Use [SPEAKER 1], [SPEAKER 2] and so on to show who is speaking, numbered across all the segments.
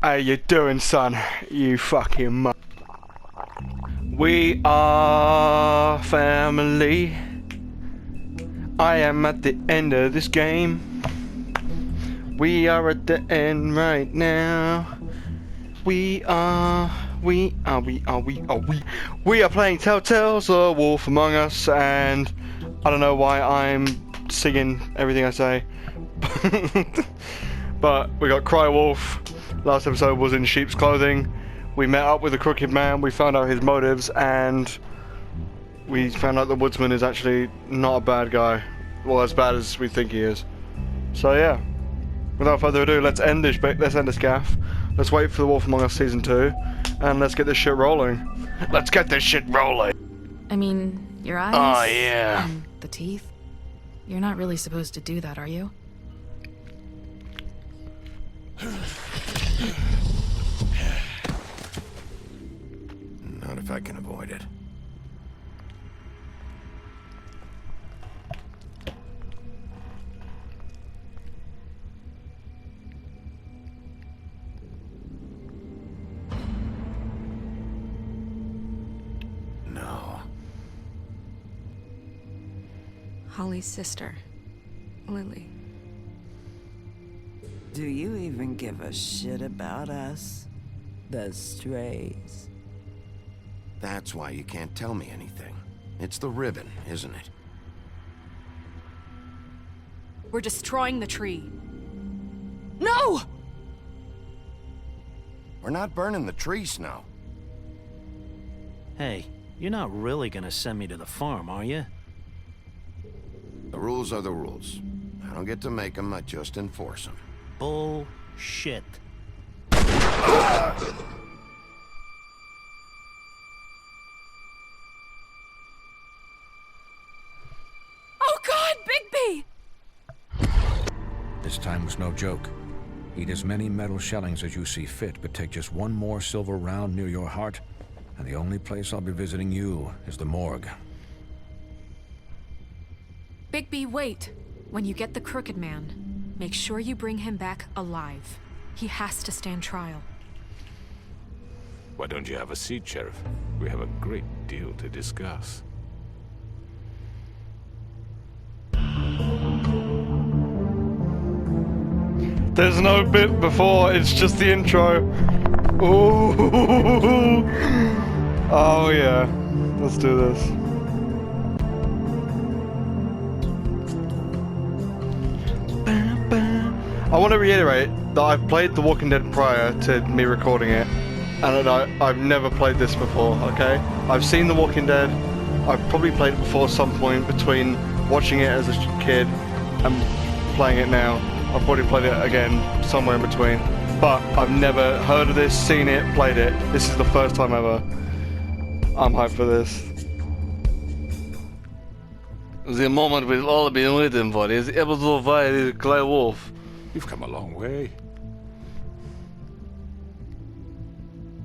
[SPEAKER 1] How you doing, son? You fucking We are family. I am at the end of this game. We are at the end right now. We are playing Telltale's Wolf Among Us, and I don't know why I'm singing everything I say. But we got Cry Wolf. Last episode was in sheep's clothing. We met up with the crooked man, we found out his motives, and we found out the woodsman is actually not a bad guy. Well, as bad as we think he is. So yeah, without further ado, let's end this gaff. Let's wait for the Wolf Among Us Season 2, and let's get this shit rolling. Let's get this shit rolling!
[SPEAKER 2] I mean, your eyes...
[SPEAKER 1] Oh yeah.
[SPEAKER 2] And the teeth. You're not really supposed to do that, are you?
[SPEAKER 3] Not if I can avoid it. No.
[SPEAKER 4] Holly's sister, Lily.
[SPEAKER 5] Do you even give a shit about us? The strays.
[SPEAKER 3] That's why you can't tell me anything. It's the ribbon, isn't it?
[SPEAKER 4] We're destroying the tree. No!
[SPEAKER 3] We're not burning the tree, Snow.
[SPEAKER 6] Hey, you're not really gonna send me to the farm, are you?
[SPEAKER 3] The rules are the rules. I don't get to make them, I just enforce them.
[SPEAKER 6] Bullshit.
[SPEAKER 4] Oh God, Bigby!
[SPEAKER 7] This time was no joke. Eat as many metal shellings as you see fit, but take just one more silver round near your heart, and the only place I'll be visiting you is the morgue.
[SPEAKER 4] Bigby, wait. When you get the crooked man, make sure you bring him back alive. He has to stand trial.
[SPEAKER 8] Why don't you have a seat, Sheriff? We have a great deal to discuss.
[SPEAKER 1] There's no bit before, it's just the intro. Ooh. Oh yeah, let's do this. I want to reiterate that I've played The Walking Dead prior to me recording it, and I've never played this before, okay? I've seen The Walking Dead, I've probably played it before some point between watching it as a kid and playing it now. I've probably played it again somewhere in between, but I've never heard of this, seen it, played it. This is the first time ever. I'm hyped for this. The moment we've all been waiting for is episode 5 is Cry Wolf.
[SPEAKER 8] You've come a long way.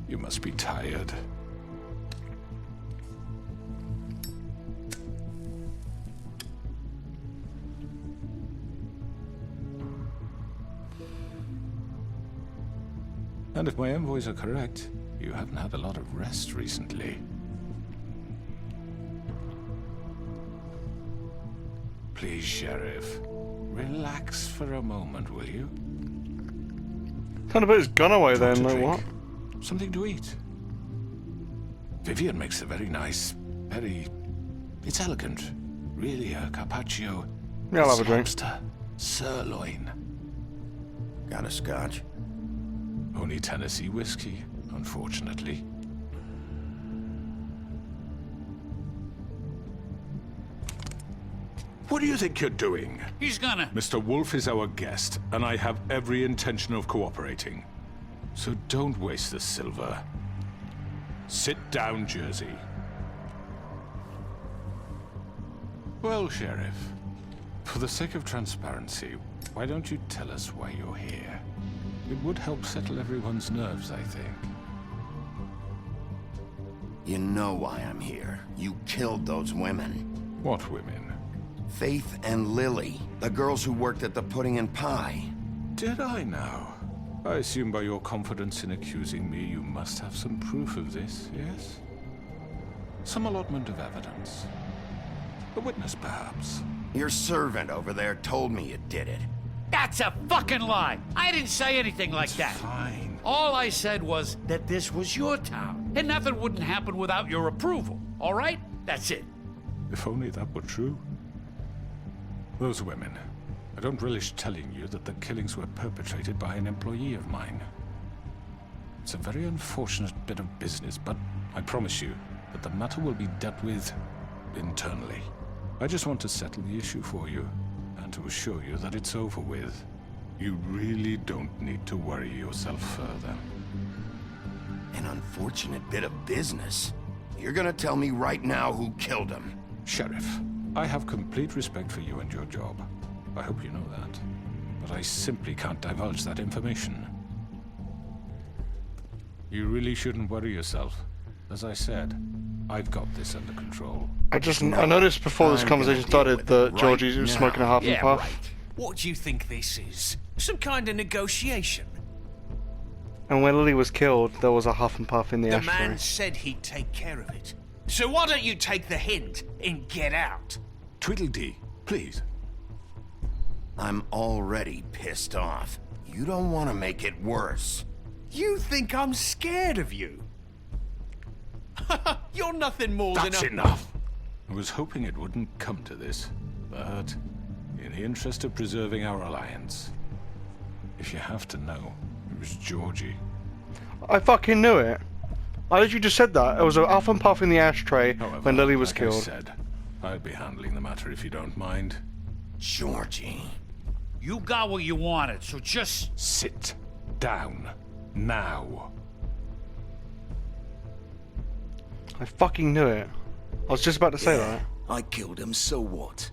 [SPEAKER 8] You must be tired. And if my envoys are correct, you haven't had a lot of rest recently. Please, Sheriff, relax for a moment, will you?
[SPEAKER 1] Kind of put his gun away
[SPEAKER 8] Something
[SPEAKER 1] then,
[SPEAKER 8] to
[SPEAKER 1] like
[SPEAKER 8] drink,
[SPEAKER 1] what?
[SPEAKER 8] Something to eat. Vivian makes a very nice, it's elegant. Really a carpaccio.
[SPEAKER 1] Yeah, I'll have a drink.
[SPEAKER 8] Lobster, sirloin.
[SPEAKER 3] Got a scotch?
[SPEAKER 8] Only Tennessee whiskey, unfortunately. What do you think you're doing?
[SPEAKER 9] He's gonna...
[SPEAKER 8] Mr. Wolf is our guest, and I have every intention of cooperating. So don't waste the silver. Sit down, Jersey. Well, Sheriff, for the sake of transparency, why don't you tell us why you're here? It would help settle everyone's nerves, I think.
[SPEAKER 3] You know why I'm here. You killed those women.
[SPEAKER 8] What women?
[SPEAKER 3] Faith and Lily, the girls who worked at the Pudding and Pie.
[SPEAKER 8] Did I now? I assume by your confidence in accusing me, you must have some proof of this, yes? Some allotment of evidence. A witness, perhaps.
[SPEAKER 3] Your servant over there told me you did it.
[SPEAKER 9] That's a fucking lie. I didn't say anything like that.
[SPEAKER 8] Fine.
[SPEAKER 9] All I said was that this was your town, and nothing wouldn't happen without your approval. All right? That's it.
[SPEAKER 8] If only that were true. Those women. I don't relish telling you that the killings were perpetrated by an employee of mine. It's a very unfortunate bit of business, but I promise you that the matter will be dealt with internally. I just want to settle the issue for you, and to assure you that it's over with. You really don't need to worry yourself further.
[SPEAKER 3] An unfortunate bit of business. You're gonna tell me right now who killed him.
[SPEAKER 8] Sheriff, I have complete respect for you and your job. I hope you know that. But I simply can't divulge that information. You really shouldn't worry yourself. As I said, I've got this under control.
[SPEAKER 1] I noticed before this conversation started that Georgie was smoking a half and puff.
[SPEAKER 10] Right. What do you think this is? Some kind of negotiation?
[SPEAKER 1] And when Lily was killed, there was a huff and puff in the ashtray.
[SPEAKER 10] The man said he'd take care of it. So why don't you take the hint and get out?
[SPEAKER 8] Tweedledee, please.
[SPEAKER 3] I'm already pissed off. You don't want to make it worse.
[SPEAKER 10] You think I'm scared of you? You're nothing more than a...
[SPEAKER 8] That's enough! I was hoping it wouldn't come to this, but in the interest of preserving our alliance, if you have to know, it was Georgie.
[SPEAKER 1] I fucking knew it. I literally just said that. It was a huff and puff in the ashtray
[SPEAKER 8] However,
[SPEAKER 1] when Lily was
[SPEAKER 8] like
[SPEAKER 1] killed.
[SPEAKER 8] I said, I'd be handling the matter if you don't mind.
[SPEAKER 3] Georgie.
[SPEAKER 9] You got what you wanted, so just...
[SPEAKER 8] Sit down. Now.
[SPEAKER 1] I fucking knew it. I was just about to say that.
[SPEAKER 11] I killed him, so what?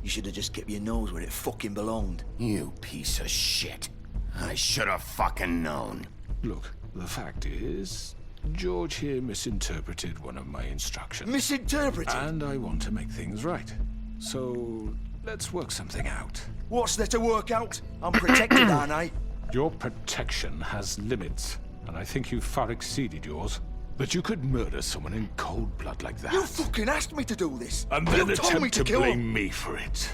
[SPEAKER 11] You should have just kept your nose where it fucking belonged.
[SPEAKER 3] You piece of shit. I should have fucking known.
[SPEAKER 8] Look, the fact is, George here misinterpreted one of my instructions.
[SPEAKER 11] Misinterpreted?
[SPEAKER 8] And I want to make things right. So, let's work something out.
[SPEAKER 11] What's there to work out? I'm protected, aren't I?
[SPEAKER 8] Your protection has limits, and I think you've far exceeded yours. That you could murder someone in cold blood like that.
[SPEAKER 11] You fucking asked me to do this.
[SPEAKER 8] And then
[SPEAKER 11] you told me
[SPEAKER 8] attempt to
[SPEAKER 11] kill
[SPEAKER 8] blame
[SPEAKER 11] him.
[SPEAKER 8] me for it.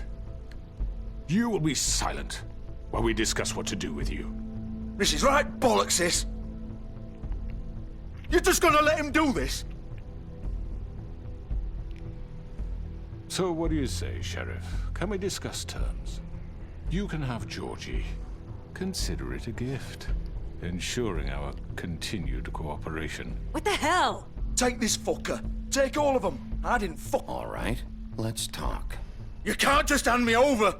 [SPEAKER 8] You will be silent while we discuss what to do with you.
[SPEAKER 11] This is right bollocks, this. You're just gonna let him do this?
[SPEAKER 8] So what do you say, Sheriff? Can we discuss terms? You can have Georgie. Consider it a gift, ensuring our continued cooperation.
[SPEAKER 12] What the hell?
[SPEAKER 11] Take this fucker. Take all of them. I didn't fuck.
[SPEAKER 3] All right, let's talk.
[SPEAKER 11] You can't just hand me over.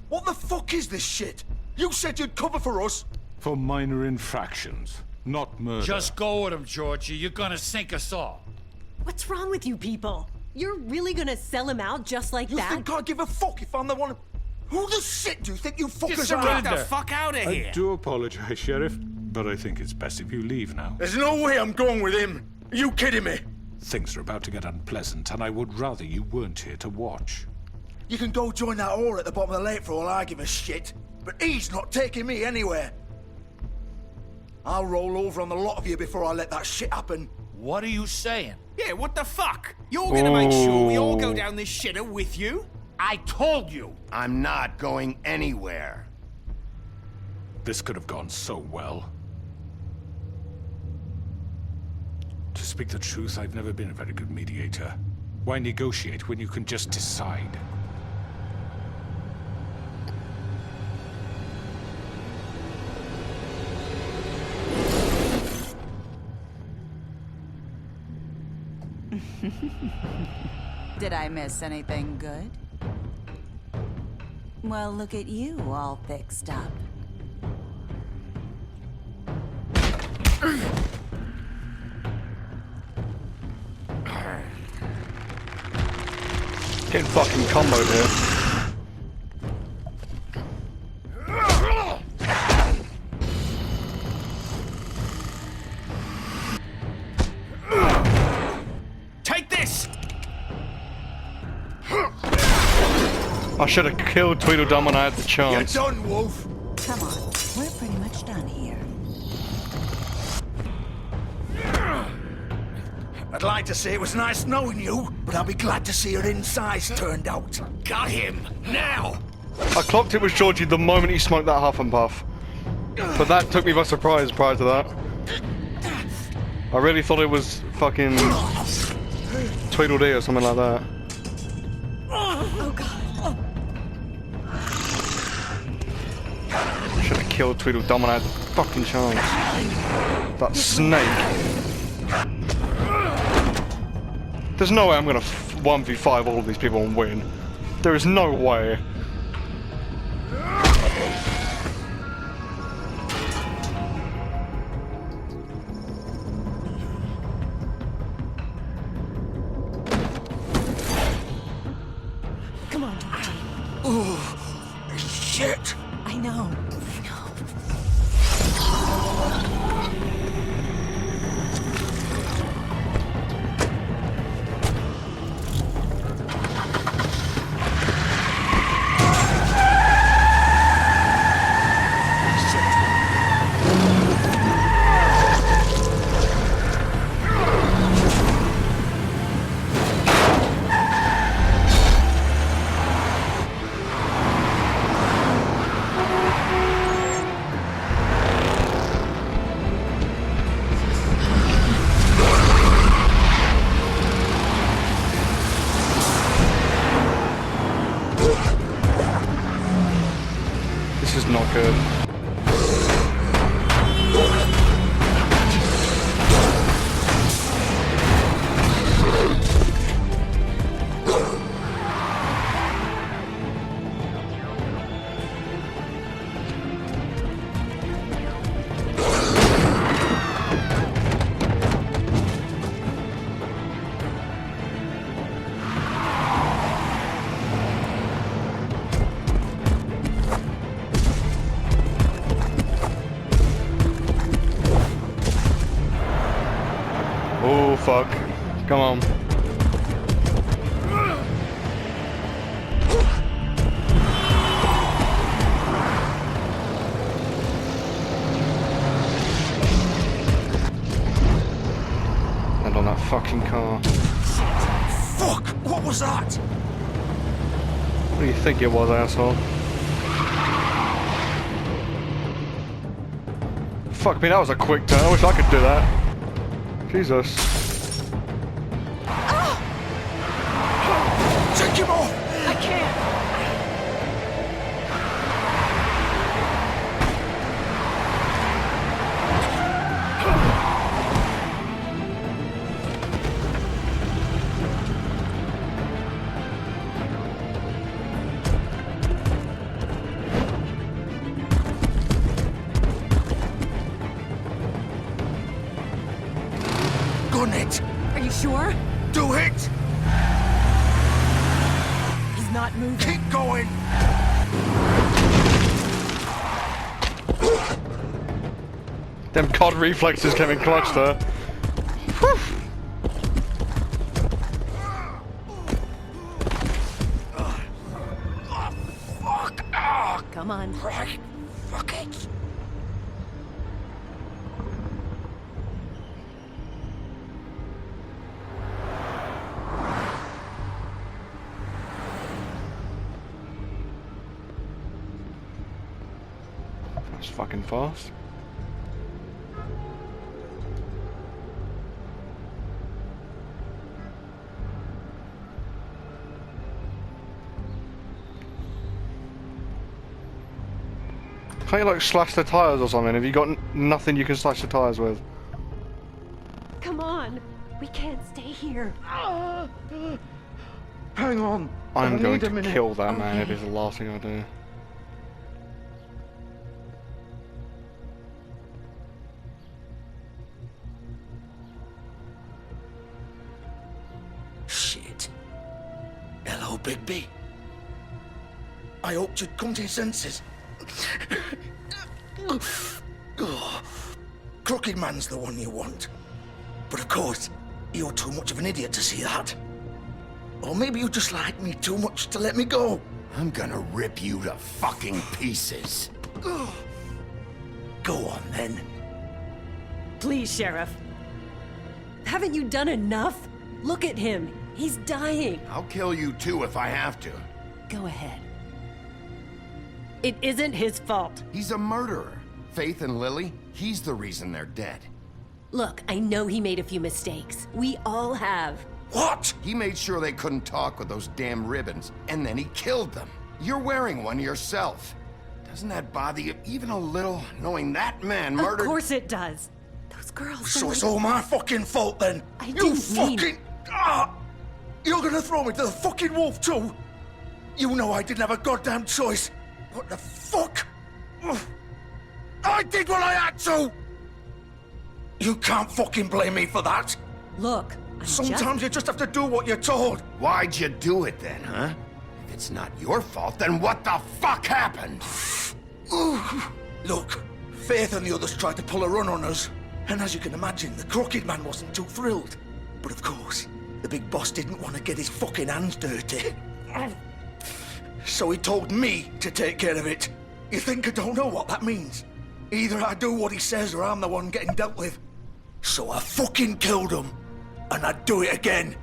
[SPEAKER 11] What the fuck is this shit? You said you'd cover for us.
[SPEAKER 8] For minor infractions, not murder.
[SPEAKER 9] Just go with him, Georgie. You're gonna sink us all.
[SPEAKER 12] What's wrong with you people? You're really gonna sell him out just like
[SPEAKER 11] You
[SPEAKER 12] that?
[SPEAKER 11] think I give a fuck if I'm the one? Who the shit do you think you fuckers are?
[SPEAKER 10] Get the fuck out of here!
[SPEAKER 8] I do apologize, Sheriff, but I think it's best if you leave now.
[SPEAKER 11] There's no way I'm going with him. Are you kidding me?
[SPEAKER 8] Things are about to get unpleasant, and I would rather you weren't here to watch.
[SPEAKER 11] You can go join that whore at the bottom of the lake for all I give a shit. But he's not taking me anywhere. I'll roll over on the lot of you before I let that shit happen.
[SPEAKER 9] What are you saying?
[SPEAKER 10] Yeah, what the fuck? You're gonna make sure we all go down this shitter with you?
[SPEAKER 9] I told you!
[SPEAKER 3] I'm not going anywhere.
[SPEAKER 8] This could have gone so well. To speak the truth, I've never been a very good mediator. Why negotiate when you can just decide?
[SPEAKER 13] Did I miss anything good? Well, look at you, all fixed up.
[SPEAKER 1] Getting fucking comboed here.
[SPEAKER 10] Take this!
[SPEAKER 1] I should have killed Tweedledum when I had the chance.
[SPEAKER 11] You're done, Wolf.
[SPEAKER 5] Come on, we're pretty much done here.
[SPEAKER 11] I'd like to say it was nice knowing you, but I'll be glad to see your insides turned out.
[SPEAKER 10] Got him! Now!
[SPEAKER 1] I clocked it was Georgie the moment he smoked that huff and puff. But that took me by surprise prior to that. I really thought it was fucking Tweedledee or something like that.
[SPEAKER 12] Oh god.
[SPEAKER 1] Should have killed Tweedledum when I had the fucking chance. That snake. There's no way I'm gonna 1v5 all of these people and win. There is no way.
[SPEAKER 12] Come on.
[SPEAKER 11] Oh, shit.
[SPEAKER 12] I know.
[SPEAKER 1] This is not good. Oh fuck. Come on. And on that fucking car.
[SPEAKER 11] Fuck! What was that?
[SPEAKER 1] What do you think it was, asshole? Fuck me, that was a quick turn. I wish I could do that. Jesus.
[SPEAKER 11] Take him off!
[SPEAKER 12] I can't.
[SPEAKER 11] Gun it!
[SPEAKER 12] Are you sure?
[SPEAKER 11] Do it!
[SPEAKER 12] He's not moving.
[SPEAKER 11] Keep going!
[SPEAKER 1] Them COD reflexes came in clutch there. Whew.
[SPEAKER 11] Fuck! Ah!
[SPEAKER 12] Come on.
[SPEAKER 11] Right. Fuck it!
[SPEAKER 1] That's fucking fast. Can't you like slash the tires or something? Have you got nothing you can slash the tires with?
[SPEAKER 12] Come on. We can't stay here.
[SPEAKER 11] Hang on.
[SPEAKER 1] I'm
[SPEAKER 11] I
[SPEAKER 1] going
[SPEAKER 11] need a
[SPEAKER 1] to
[SPEAKER 11] minute.
[SPEAKER 1] kill that man. It is the last thing I do.
[SPEAKER 11] Shit. Hello, Bigby. I hoped you'd come to your senses. Oh, Crooked Man's the one you want. But of course, you're too much of an idiot to see that. Or maybe you just like me too much to let me go.
[SPEAKER 3] I'm gonna rip you to fucking pieces.
[SPEAKER 11] Go on, then.
[SPEAKER 12] Please, Sheriff. Haven't you done enough? Look at him. He's dying.
[SPEAKER 3] I'll kill you too if I have to.
[SPEAKER 12] Go ahead. It isn't his fault.
[SPEAKER 3] He's a murderer. Faith and Lily, he's the reason they're dead.
[SPEAKER 12] Look, I know he made a few mistakes. We all have.
[SPEAKER 3] What? He made sure they couldn't talk with those damn ribbons, and then he killed them. You're wearing one yourself. Doesn't that bother you even a little, knowing that man murdered—
[SPEAKER 12] Of course it does. Those girls—
[SPEAKER 11] So it's all my fucking fault then? You fucking— You're gonna throw me to the fucking wolf too? You know I didn't have a goddamn choice. What the fuck? I did what I had to! You can't fucking blame me for that.
[SPEAKER 12] Look,
[SPEAKER 11] sometimes you just have to do what you're told.
[SPEAKER 3] Why'd you do it then, huh? If it's not your fault, then what the fuck happened?
[SPEAKER 11] Look, Faith and the others tried to pull a run on us. And as you can imagine, the Crooked Man wasn't too thrilled. But of course, the big boss didn't want to get his fucking hands dirty. So he told me to take care of it. You think I don't know what that means? Either I do what he says or I'm the one getting dealt with. So I fucking killed him. And I'd do it again.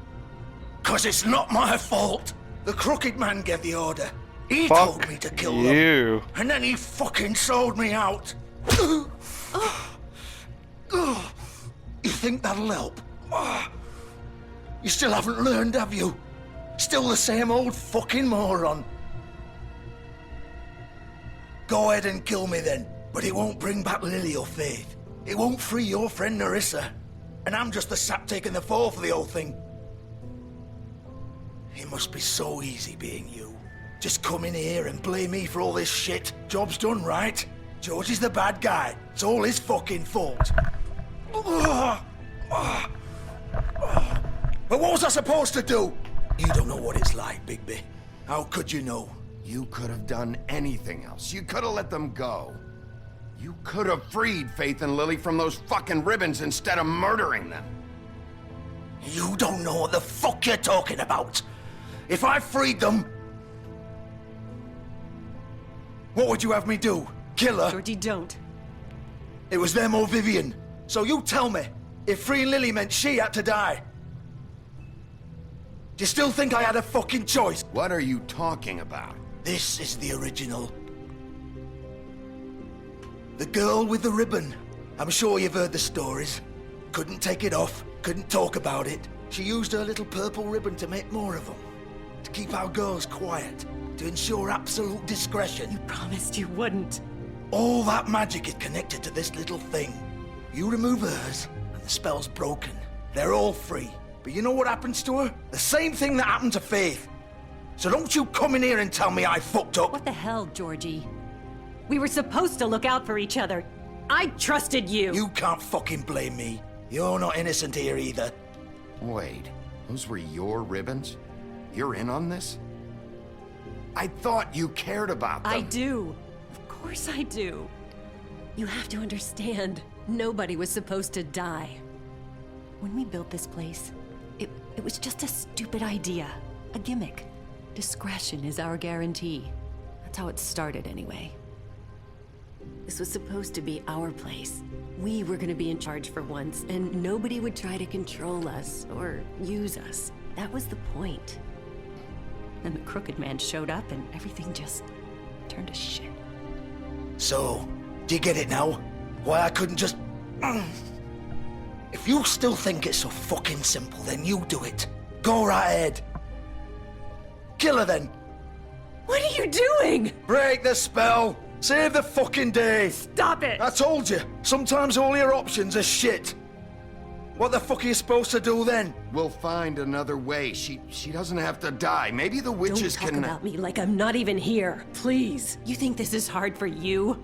[SPEAKER 11] 'Cause it's not my fault. The Crooked Man gave the order. He told me to kill them. And then he fucking sold me out. You think that'll help? You still haven't learned, have you? Still the same old fucking moron. Go ahead and kill me then, but it won't bring back Lily or Faith. It won't free your friend Nerissa. And I'm just the sap taking the fall for the whole thing. It must be so easy being you. Just come in here and blame me for all this shit. Job's done, right? George is the bad guy. It's all his fucking fault. But what was I supposed to do? You don't know what it's like, Bigby. How could you know?
[SPEAKER 3] You could have done anything else. You could have let them go. You could have freed Faith and Lily from those fucking ribbons instead of murdering them.
[SPEAKER 11] You don't know what the fuck you're talking about. If I freed them, what would you have me do? Kill her?
[SPEAKER 12] Georgie, don't.
[SPEAKER 11] It was them or Vivian. So you tell me, if freeing Lily meant she had to die, do you still think I had a fucking choice?
[SPEAKER 3] What are you talking about?
[SPEAKER 11] This is the original. The girl with the ribbon. I'm sure you've heard the stories. Couldn't take it off, couldn't talk about it. She used her little purple ribbon to make more of them. To keep our girls quiet. To ensure absolute discretion.
[SPEAKER 12] You promised you wouldn't.
[SPEAKER 11] All that magic is connected to this little thing. You remove hers, and the spell's broken. They're all free. But you know what happens to her? The same thing that happened to Faith. So don't you come in here and tell me I fucked up.
[SPEAKER 12] What the hell, Georgie? We were supposed to look out for each other. I trusted you.
[SPEAKER 11] You can't fucking blame me. You're not innocent here either.
[SPEAKER 3] Wait, those were your ribbons? You're in on this? I thought you cared about them.
[SPEAKER 12] I do. Of course I do. You have to understand, nobody was supposed to die. When we built this place, it was just a stupid idea. A gimmick. Discretion is our guarantee. That's how it started anyway. This was supposed to be our place. We were gonna be in charge for once, and nobody would try to control us or use us. That was the point. Then the Crooked Man showed up and everything just turned to shit.
[SPEAKER 11] So, do you get it now? Why I couldn't just... If you still think it's so fucking simple, then you do it. Go right ahead. Kill her then.
[SPEAKER 12] What are you doing?
[SPEAKER 11] Break the spell. Save the fucking day.
[SPEAKER 12] Stop it.
[SPEAKER 11] I told you. Sometimes all your options are shit. What the fuck are you supposed to do then?
[SPEAKER 3] We'll find another way. She doesn't have to die. Maybe the witches
[SPEAKER 12] Don't talk about me like I'm not even here. Please. You think this is hard for you?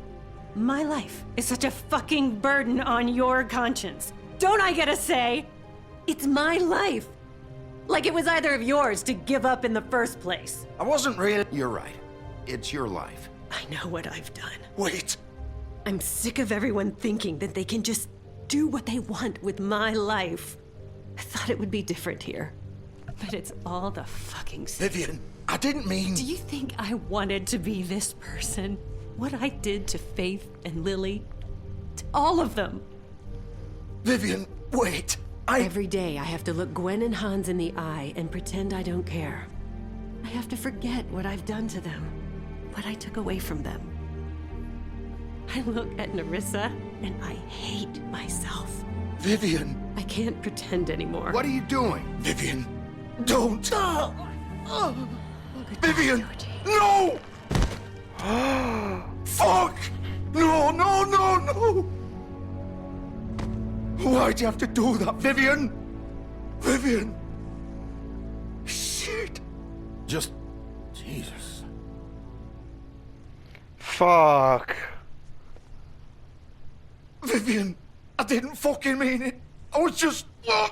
[SPEAKER 12] My life is such a fucking burden on your conscience. Don't I get a say? It's my life. Like it was either of yours to give up in the first place.
[SPEAKER 11] I wasn't really...
[SPEAKER 3] You're right. It's your life.
[SPEAKER 12] I know what I've done.
[SPEAKER 11] Wait.
[SPEAKER 12] I'm sick of everyone thinking that they can just do what they want with my life. I thought it would be different here. But it's all the fucking same.
[SPEAKER 11] Vivian, I didn't mean...
[SPEAKER 12] Do you think I wanted to be this person? What I did to Faith and Lily? To all of them?
[SPEAKER 11] Vivian, wait.
[SPEAKER 12] Every day I have to look Gwen and Hans in the eye and pretend I don't care. I have to forget what I've done to them, what I took away from them. I look at Nerissa and I hate myself.
[SPEAKER 11] Vivian.
[SPEAKER 12] I can't pretend anymore.
[SPEAKER 3] What are you doing?
[SPEAKER 11] Vivian, don't. Vivian, no! Fuck! No, no, no, no! Why'd you have to do that, Vivian? Vivian! Shit!
[SPEAKER 3] Just... Jesus.
[SPEAKER 1] Fuck.
[SPEAKER 11] Vivian, I didn't fucking mean it. I was just... Oh!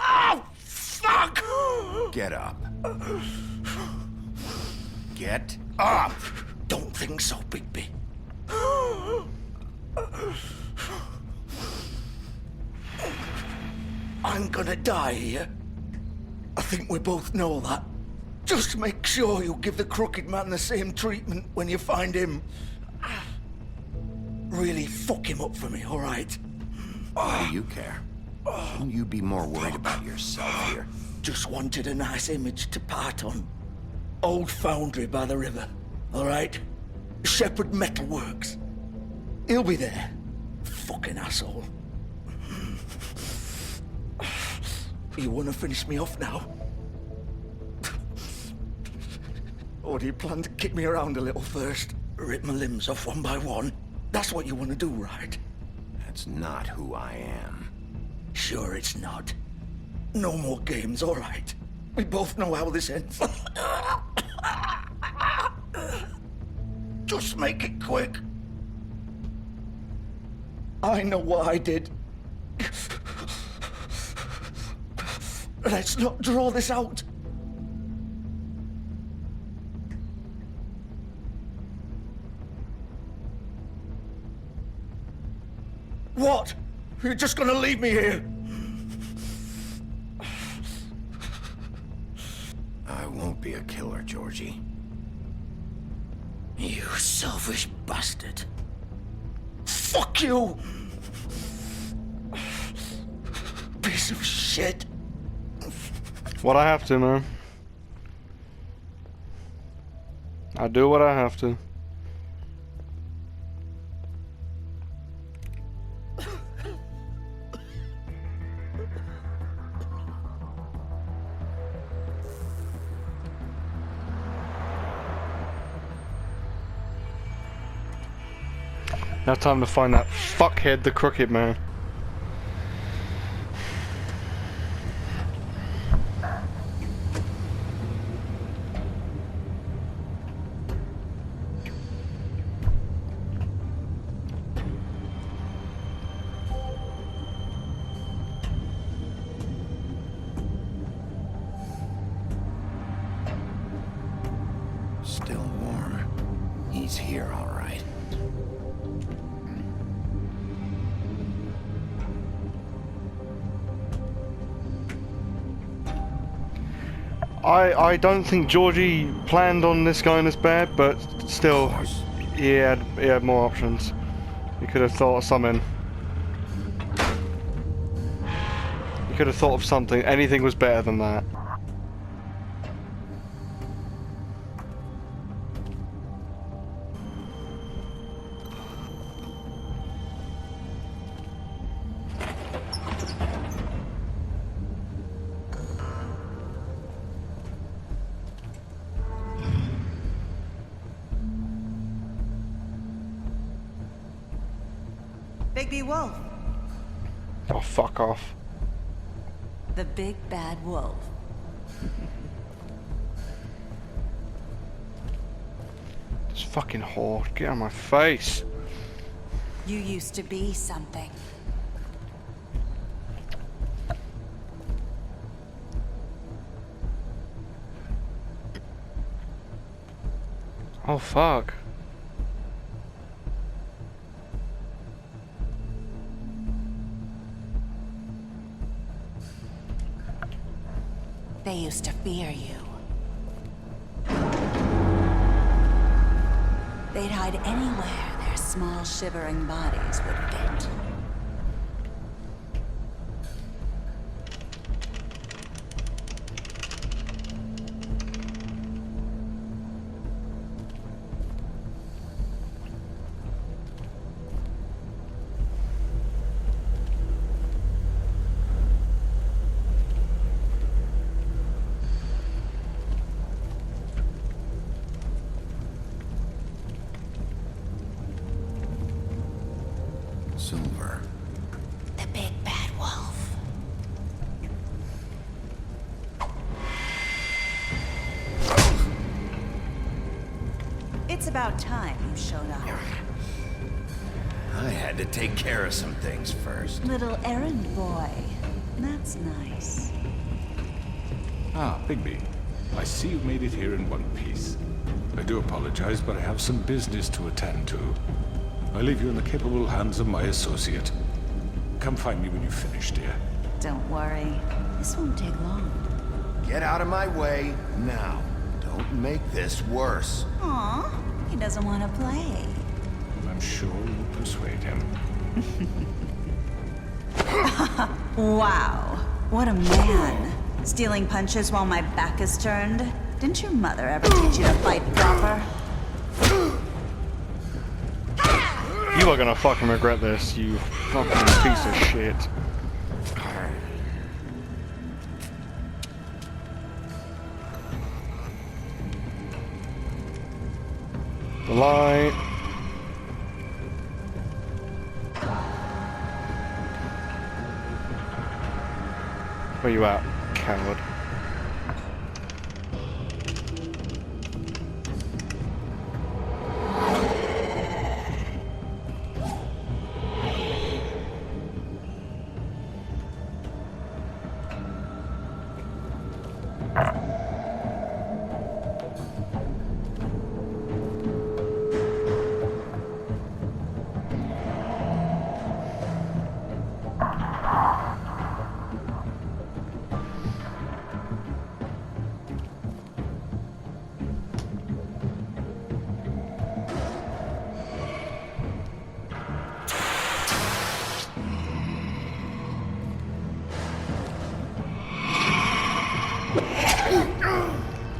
[SPEAKER 11] Oh, fuck!
[SPEAKER 3] Get up. Get up!
[SPEAKER 11] Don't think so, Bigby. I'm gonna die here. I think we both know that. Just make sure you give the crooked man the same treatment when you find him. Really fuck him up for me, all right?
[SPEAKER 3] Why do you care? Shouldn't you be more worried about yourself here?
[SPEAKER 11] Just wanted a nice image to part on. Old foundry by the river, all right? Shepherd Metalworks. He'll be there. Fucking asshole. You wanna finish me off now? Or do you plan to kick me around a little first? Rip my limbs off one by one? That's what you wanna do, right?
[SPEAKER 3] That's not who I am.
[SPEAKER 11] Sure it's not. No more games, all right? We both know how this ends. Just make it quick. I know what I did. Let's not draw this out. What? You're just gonna leave me here?
[SPEAKER 3] I won't be a killer, Georgie.
[SPEAKER 11] You selfish bastard. Fuck you! Piece of shit.
[SPEAKER 1] What I have to, man. I do what I have to. Now time to find that fuckhead, the Crooked Man.
[SPEAKER 3] Still warm. He's here, all right.
[SPEAKER 1] I don't think Georgie planned on this going as bad, but still, he had more options. He could have thought of something. He could have thought of something. Anything was better than that.
[SPEAKER 13] Bigby Wolf.
[SPEAKER 1] Oh, fuck off.
[SPEAKER 13] The big bad wolf.
[SPEAKER 1] This fucking whore. Get out of my face.
[SPEAKER 13] You used to be something.
[SPEAKER 1] Oh, fuck.
[SPEAKER 13] They used to fear you. They'd hide anywhere their small, shivering bodies would fit.
[SPEAKER 3] Silver.
[SPEAKER 13] The big bad wolf. It's about time you showed up.
[SPEAKER 3] I had to take care of some things first.
[SPEAKER 13] Little errand boy. That's nice.
[SPEAKER 8] Ah, Bigby. I see you've made it here in one piece. I do apologize, but I have some business to attend to. I leave you in the capable hands of my associate. Come find me when you've finished, dear.
[SPEAKER 13] Don't worry. This won't take long.
[SPEAKER 3] Get out of my way now. Don't make this worse.
[SPEAKER 13] Aw, he doesn't want to play.
[SPEAKER 8] I'm sure you'll persuade him.
[SPEAKER 13] Wow, what a man. Stealing punches while my back is turned? Didn't your mother ever teach you to fight proper?
[SPEAKER 1] You are gonna fucking regret this, you fucking piece of shit. The light. Where you at, coward?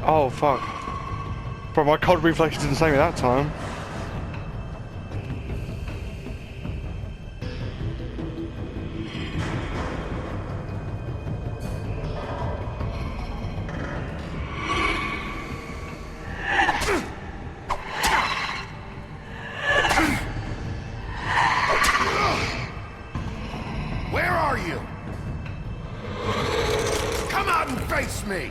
[SPEAKER 1] Oh fuck. Bro, my cold reflex didn't save me that time.
[SPEAKER 3] Where are you? Come out and face me!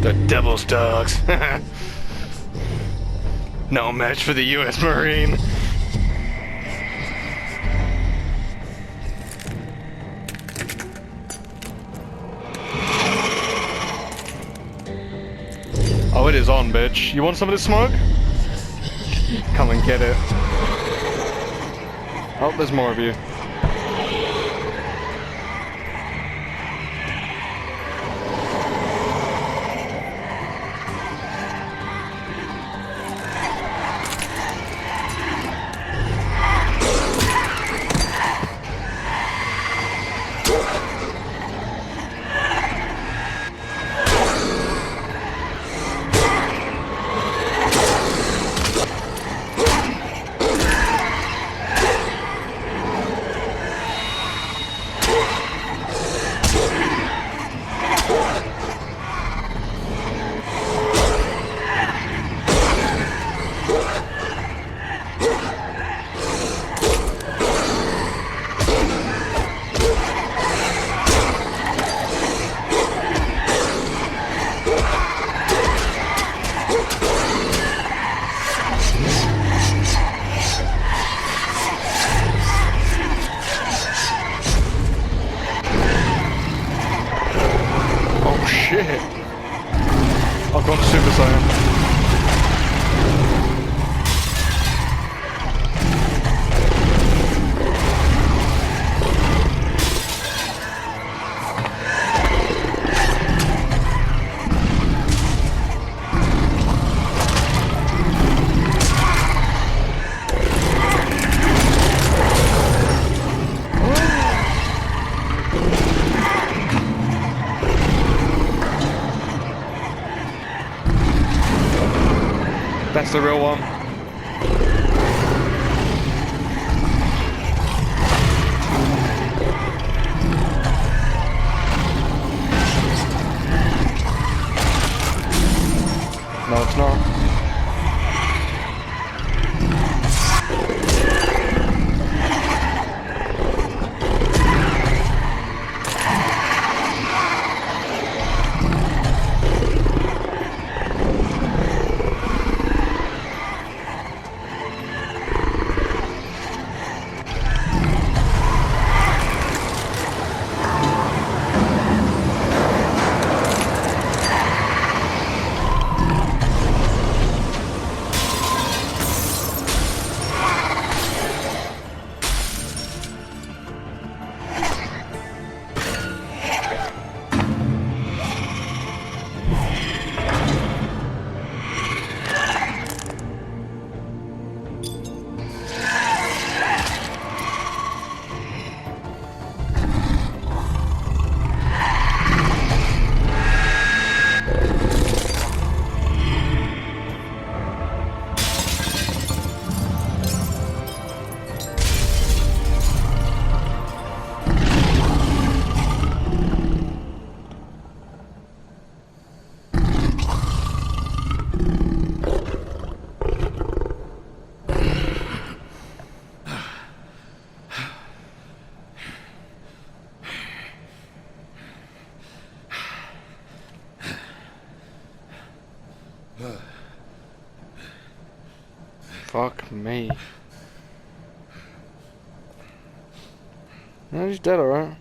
[SPEAKER 3] The devil's dogs. No match for the U.S. Marine. Oh, it is on, bitch. You want some of this smoke? Come and get it. Oh, there's more of you.
[SPEAKER 1] shit. I've got Super Saiyan. That's the real one. No, it's not. Fuck me. No, he's dead, alright.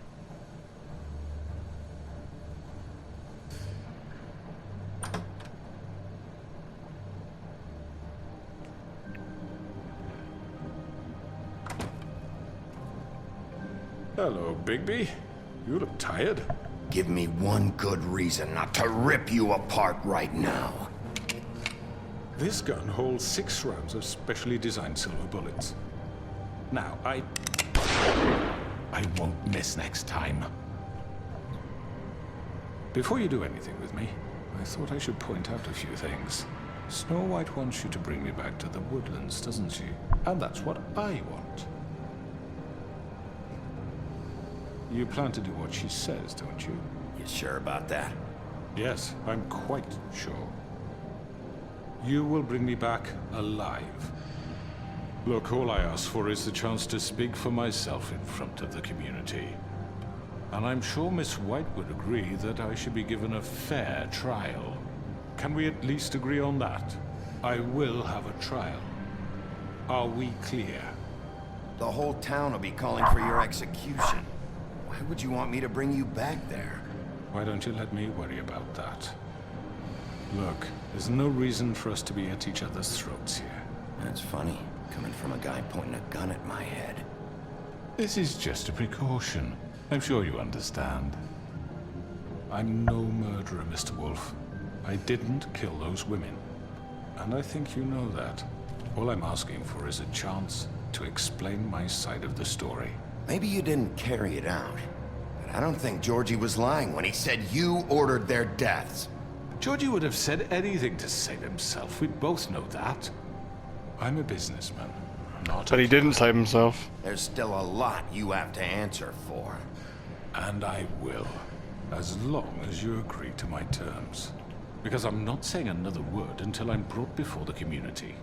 [SPEAKER 8] Hello, Bigby. You look tired.
[SPEAKER 3] Give me one good reason not to rip you apart right now.
[SPEAKER 8] This gun holds 6 rounds of specially designed silver bullets. Now, I won't miss next time. Before you do anything with me, I thought I should point out a few things. Snow White wants you to bring me back to the woodlands, doesn't she? And that's what I want. You plan to do what she says, don't you?
[SPEAKER 3] You sure about that?
[SPEAKER 8] Yes, I'm quite sure. You will bring me back alive. Look, all I ask for is the chance to speak for myself in front of the community. And I'm sure Miss White would agree that I should be given a fair trial. Can we at least agree on that? I will have a trial. Are we clear?
[SPEAKER 3] The whole town will be calling for your execution. Why would you want me to bring you back there?
[SPEAKER 8] Why don't you let me worry about that? Look, there's no reason for us to be at each other's throats here.
[SPEAKER 3] That's funny, coming from a guy pointing a gun at my head.
[SPEAKER 8] This is just a precaution. I'm sure you understand. I'm no murderer, Mr. Wolf. I didn't kill those women. And I think you know that. All I'm asking for is a chance to explain my side of the story.
[SPEAKER 3] Maybe you didn't carry it out. But I don't think Georgie was lying when he said you ordered their deaths.
[SPEAKER 8] Georgie would have said anything to save himself. We both know that. I'm a businessman, not
[SPEAKER 1] But he didn't save himself.
[SPEAKER 3] There's still a lot you have to answer for.
[SPEAKER 8] And I will, as long as you agree to my terms. Because I'm not saying another word until I'm brought before the community.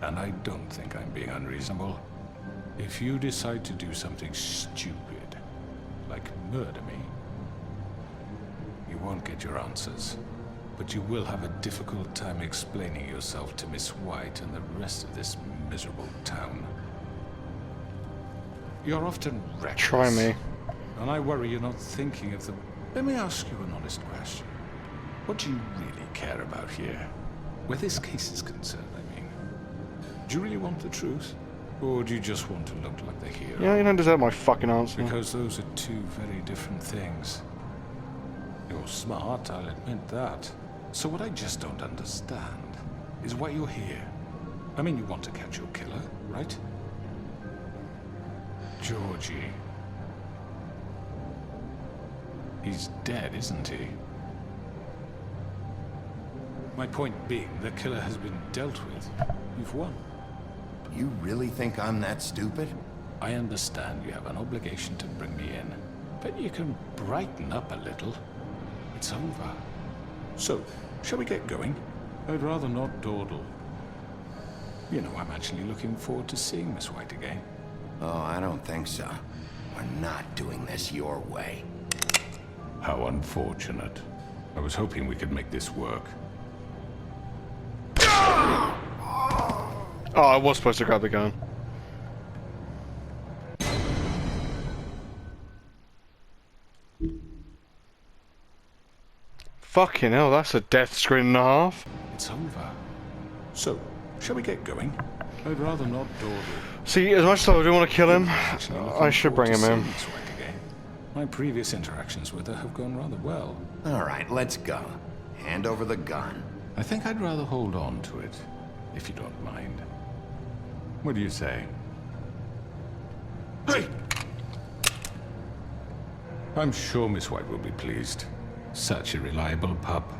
[SPEAKER 8] And I don't think I'm being unreasonable. If you decide to do something stupid, like murder me, you won't get your answers. But you will have a difficult time explaining yourself to Miss White and the rest of this miserable town. You're often reckless.
[SPEAKER 1] Try me.
[SPEAKER 8] And I worry you're not thinking of the... Let me ask you an honest question. What do you really care about here? Where this case is concerned, I mean. Do you really want the truth? Or do you just want to look like the hero?
[SPEAKER 1] Yeah, you don't deserve my fucking answer.
[SPEAKER 8] Because those are two very different things. You're smart, I'll admit that. So what I just don't understand is why you're here. I mean, you want to catch your killer, right? Georgie. He's dead, isn't he? My point being, the killer has been dealt with. You've won.
[SPEAKER 3] You really think I'm that stupid?
[SPEAKER 8] I understand you have an obligation to bring me in, but you can brighten up a little. It's over. So, shall we get going? I'd rather not dawdle. You know, I'm actually looking forward to seeing Miss White again.
[SPEAKER 3] Oh, I don't think so. We're not doing this your way.
[SPEAKER 8] How unfortunate. I was hoping we could make this work.
[SPEAKER 1] Oh, I was supposed to grab the gun. Fucking hell, that's a death screen and a half.
[SPEAKER 8] It's over. So, shall we get going? I'd rather not dawdle.
[SPEAKER 1] See, as much as I do want to kill him, I should bring him in.
[SPEAKER 8] My previous interactions with her have gone rather well.
[SPEAKER 3] Alright, let's go. Hand over the gun.
[SPEAKER 8] I think I'd rather hold on to it, if you don't mind. What do you say? Hey! I'm sure Miss White will be pleased. Such a reliable pup.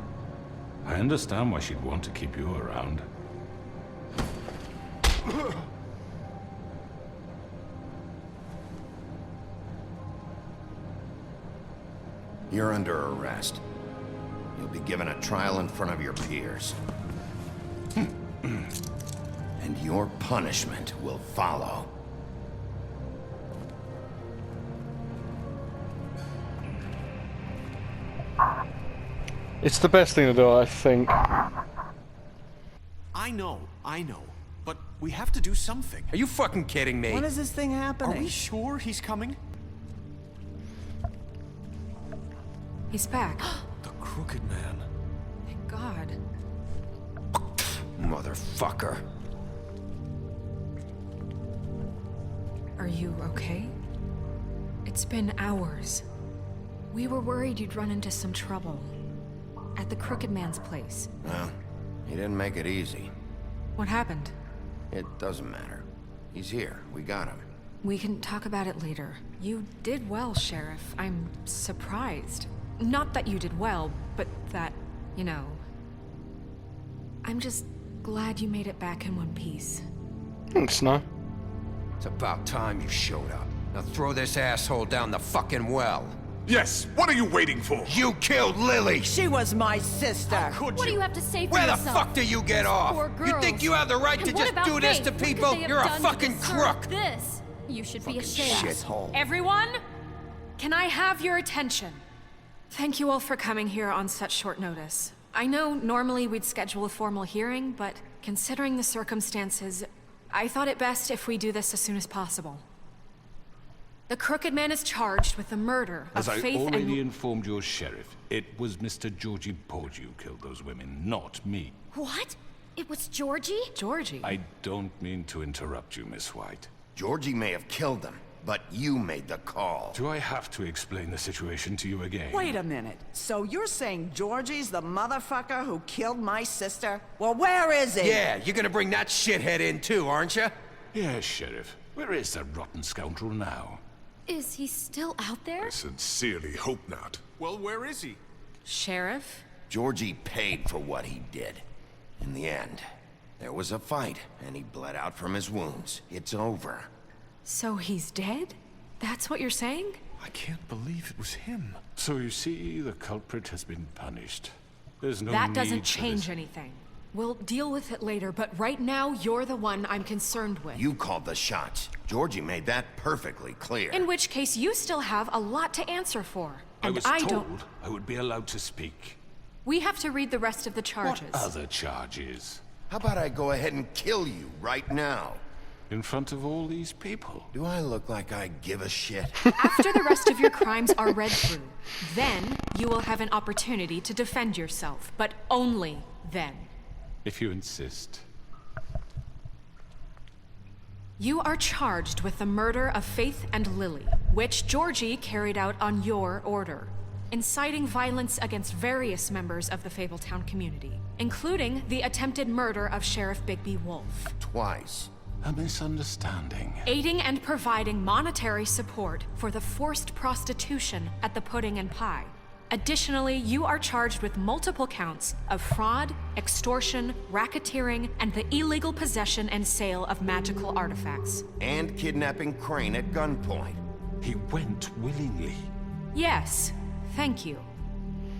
[SPEAKER 8] I understand why she'd want to keep you around.
[SPEAKER 3] You're under arrest. You'll be given a trial in front of your peers. And your punishment will follow.
[SPEAKER 1] It's the best thing to do, I think.
[SPEAKER 10] I know. But we have to do something.
[SPEAKER 14] Are you fucking kidding me?
[SPEAKER 5] When is this thing happening?
[SPEAKER 10] Are we sure he's coming?
[SPEAKER 4] He's back.
[SPEAKER 10] The Crooked Man.
[SPEAKER 4] Thank God.
[SPEAKER 14] Motherfucker.
[SPEAKER 4] Are you okay? It's been hours. We were worried you'd run into some trouble. At the Crooked Man's place.
[SPEAKER 3] Well, he didn't make it easy.
[SPEAKER 4] What happened?
[SPEAKER 3] It doesn't matter. He's here. We got him.
[SPEAKER 4] We can talk about it later. You did well, Sheriff. I'm surprised. Not that you did well, but that, you know... I'm just glad you made it back in one piece.
[SPEAKER 1] Thanks, no.
[SPEAKER 14] It's about time you showed up. Now throw this asshole down the fucking well.
[SPEAKER 15] Yes, what are you waiting for?
[SPEAKER 14] You killed Lily!
[SPEAKER 5] She was my sister!
[SPEAKER 12] What do you have to say for
[SPEAKER 14] Where
[SPEAKER 12] yourself?
[SPEAKER 14] the fuck do you get off?
[SPEAKER 12] Poor
[SPEAKER 14] You
[SPEAKER 12] girls.
[SPEAKER 14] think you have the right
[SPEAKER 12] And
[SPEAKER 14] to
[SPEAKER 12] what
[SPEAKER 14] just
[SPEAKER 12] about
[SPEAKER 14] do this
[SPEAKER 12] Faith?
[SPEAKER 14] to
[SPEAKER 12] What could
[SPEAKER 14] people?
[SPEAKER 12] they have
[SPEAKER 14] You're a
[SPEAKER 12] done to
[SPEAKER 14] fucking
[SPEAKER 12] deserve
[SPEAKER 14] crook!
[SPEAKER 12] This. You should be
[SPEAKER 14] Fucking
[SPEAKER 12] ashamed.
[SPEAKER 14] shithole.
[SPEAKER 4] Everyone, can I have your attention? Thank you all for coming here on such short notice. I know normally we'd schedule a formal hearing, but considering the circumstances, I thought it best if we do this as soon as possible. The Crooked Man is charged with the murder of
[SPEAKER 8] As I
[SPEAKER 4] Faith
[SPEAKER 8] already
[SPEAKER 4] and...
[SPEAKER 8] informed your sheriff, it was Mr. Georgie Porgy who killed those women, not me.
[SPEAKER 12] What? It was Georgie?
[SPEAKER 4] Georgie?
[SPEAKER 8] I don't mean to interrupt you, Miss White.
[SPEAKER 3] Georgie may have killed them, but you made the call.
[SPEAKER 8] Do I have to explain the situation to you again?
[SPEAKER 5] Wait a minute. So you're saying Georgie's the motherfucker who killed my sister? Well, where is he?
[SPEAKER 14] Yeah, you're gonna bring that shithead in too, aren't you?
[SPEAKER 8] Yes, Sheriff. Where is that rotten scoundrel now?
[SPEAKER 12] Is he still out there?
[SPEAKER 15] I sincerely hope not.
[SPEAKER 10] Well, where is he?
[SPEAKER 4] Sheriff?
[SPEAKER 3] Georgie paid for what he did. In the end, there was a fight, and he bled out from his wounds. It's over.
[SPEAKER 4] So he's dead? That's what you're saying?
[SPEAKER 8] I can't believe it was him. So you see, the culprit has been punished. There's no
[SPEAKER 4] That
[SPEAKER 8] need
[SPEAKER 4] doesn't
[SPEAKER 8] for
[SPEAKER 4] change
[SPEAKER 8] this.
[SPEAKER 4] anything. We'll deal with it later, but right now, you're the one I'm concerned with.
[SPEAKER 3] You called the shots. Georgie made that perfectly clear.
[SPEAKER 4] In which case, you still have a lot to answer for. And
[SPEAKER 8] I was
[SPEAKER 4] don't...
[SPEAKER 8] told I would be allowed to speak.
[SPEAKER 4] We have to read the rest of the charges.
[SPEAKER 8] What other charges?
[SPEAKER 3] How about I go ahead and kill you right now?
[SPEAKER 8] In front of all these people.
[SPEAKER 3] Do I look like I give a shit?
[SPEAKER 4] After the rest of your crimes are read through, then you will have an opportunity to defend yourself, but only then.
[SPEAKER 8] If you insist.
[SPEAKER 4] You are charged with the murder of Faith and Lily, which Georgie carried out on your order, inciting violence against various members of the Fabletown community, including the attempted murder of Sheriff Bigby Wolf.
[SPEAKER 3] Twice.
[SPEAKER 8] A misunderstanding.
[SPEAKER 4] Aiding and providing monetary support for the forced prostitution at the Pudding and Pie. Additionally, you are charged with multiple counts of fraud, extortion, racketeering, and the illegal possession and sale of magical artifacts.
[SPEAKER 3] And kidnapping Crane at gunpoint.
[SPEAKER 8] He went willingly.
[SPEAKER 4] Yes, thank you.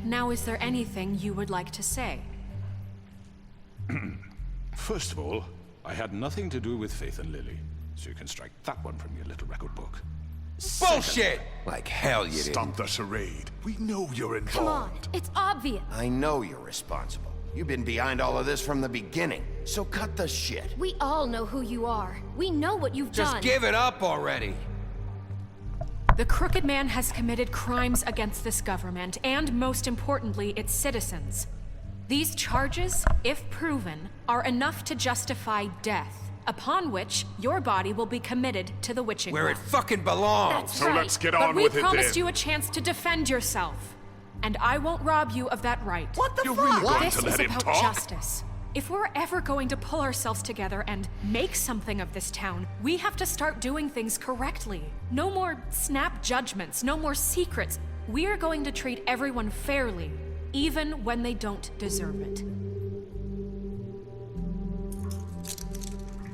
[SPEAKER 4] Now, is there anything you would like to say?
[SPEAKER 8] First of all, I had nothing to do with Faith and Lily, so you can strike that one from your little record book.
[SPEAKER 14] Bullshit! Like hell you didn't.
[SPEAKER 15] Stop the charade. We know you're involved.
[SPEAKER 16] Come on, it's obvious.
[SPEAKER 3] I know you're responsible. You've been behind all of this from the beginning, so cut the shit.
[SPEAKER 16] We all know who you are. We know what you've done.
[SPEAKER 14] Just give it up already.
[SPEAKER 4] The Crooked Man has committed crimes against this government, and most importantly, its citizens. These charges, if proven, are enough to justify death, upon which your body will be committed to the witching
[SPEAKER 14] Where
[SPEAKER 4] well.
[SPEAKER 14] it fucking belongs.
[SPEAKER 4] That's
[SPEAKER 15] So
[SPEAKER 4] right.
[SPEAKER 15] let's get on
[SPEAKER 4] but
[SPEAKER 15] with it
[SPEAKER 4] we promised
[SPEAKER 15] then.
[SPEAKER 4] you a chance to defend yourself, and I won't rob you of that right.
[SPEAKER 11] What the
[SPEAKER 15] You're
[SPEAKER 11] fuck?
[SPEAKER 15] really going
[SPEAKER 4] This
[SPEAKER 15] to
[SPEAKER 4] is
[SPEAKER 15] let him
[SPEAKER 4] about
[SPEAKER 15] talk?
[SPEAKER 4] justice. If we're ever going to pull ourselves together and make something of this town, we have to start doing things correctly. No more snap judgments, no more secrets. We are going to treat everyone fairly, even when they don't deserve it.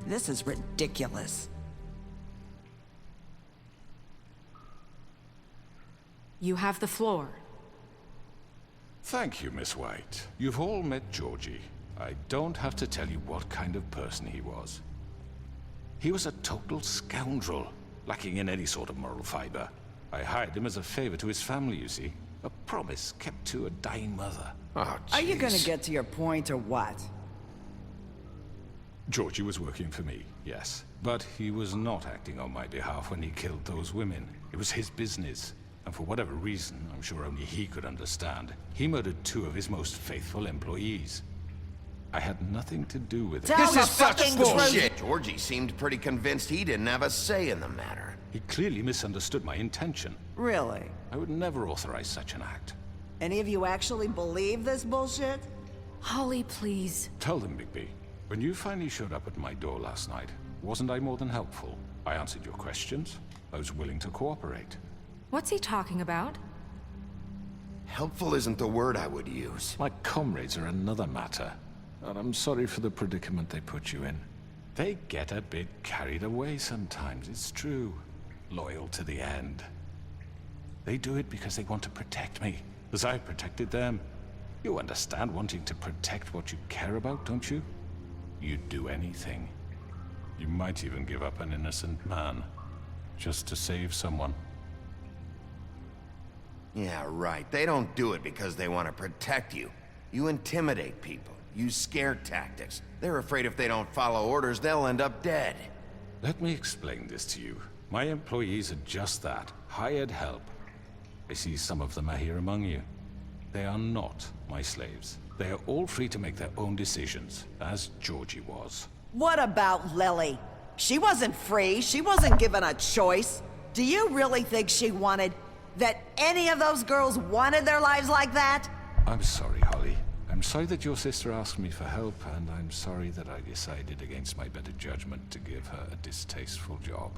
[SPEAKER 5] This is ridiculous.
[SPEAKER 4] You have the floor.
[SPEAKER 8] Thank you, Miss White. You've all met Georgie. I don't have to tell you what kind of person he was. He was a total scoundrel, lacking in any sort of moral fiber. I hired him as a favor to his family, you see. A promise kept to a dying mother.
[SPEAKER 3] Oh,
[SPEAKER 5] Are you gonna
[SPEAKER 3] jeez.
[SPEAKER 5] get to your point or what?
[SPEAKER 8] Georgie was working for me, yes. But he was not acting on my behalf when he killed those women. It was his business. And for whatever reason, I'm sure only he could understand, he murdered 2 of his most faithful employees. I had nothing to do with it.
[SPEAKER 5] Tell
[SPEAKER 14] This
[SPEAKER 5] the
[SPEAKER 14] is such
[SPEAKER 5] fucking
[SPEAKER 14] bullshit.
[SPEAKER 3] Georgie seemed pretty convinced he didn't have a say in the matter.
[SPEAKER 8] He clearly misunderstood my intention.
[SPEAKER 5] Really?
[SPEAKER 8] I would never authorize such an act.
[SPEAKER 5] Any of you actually believe this bullshit?
[SPEAKER 4] Holly, please.
[SPEAKER 8] Tell them, Bigby. When you finally showed up at my door last night, wasn't I more than helpful? I answered your questions. I was willing to cooperate.
[SPEAKER 4] What's he talking about?
[SPEAKER 3] Helpful isn't the word I would use.
[SPEAKER 8] My comrades are another matter. And I'm sorry for the predicament they put you in. They get a bit carried away sometimes, it's true. Loyal to the end. They do it because they want to protect me, as I protected them. You understand wanting to protect what you care about, don't you? You'd do anything. You might even give up an innocent man, just to save someone.
[SPEAKER 3] Yeah, right. They don't do it because they want to protect you. You intimidate people, use scare tactics. They're afraid if they don't follow orders, they'll end up dead.
[SPEAKER 8] Let me explain this to you. My employees are just that, hired help. I see some of them are here among you. They are not my slaves. They are all free to make their own decisions, as Georgie was.
[SPEAKER 5] What about Lily? She wasn't free. She wasn't given a choice. Do you really think she wanted... that any of those girls wanted their lives like that?
[SPEAKER 8] I'm sorry, Holly. I'm sorry that your sister asked me for help, and I'm sorry that I decided against my better judgment to give her a distasteful job.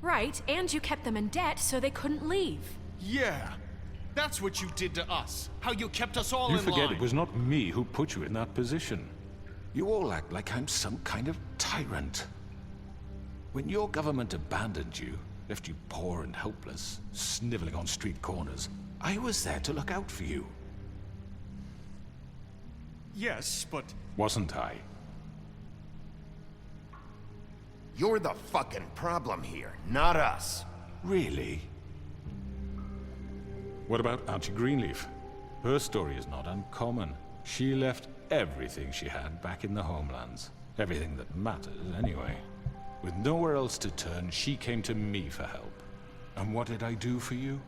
[SPEAKER 4] Right, and you kept them in debt so they couldn't leave.
[SPEAKER 10] Yeah. That's what you did to us. How you kept us all in
[SPEAKER 8] You forget
[SPEAKER 10] line.
[SPEAKER 8] it was not me who put you in that position. You all act like I'm some kind of tyrant. When your government abandoned you, left you poor and helpless, sniveling on street corners, I was there to look out for you.
[SPEAKER 10] Yes, but...
[SPEAKER 8] Wasn't I?
[SPEAKER 3] You're the fucking problem here, not us.
[SPEAKER 8] Really? What about Auntie Greenleaf? Her story is not uncommon. She left everything she had back in the homelands. Everything that matters, anyway. With nowhere else to turn, she came to me for help. And what did I do for you?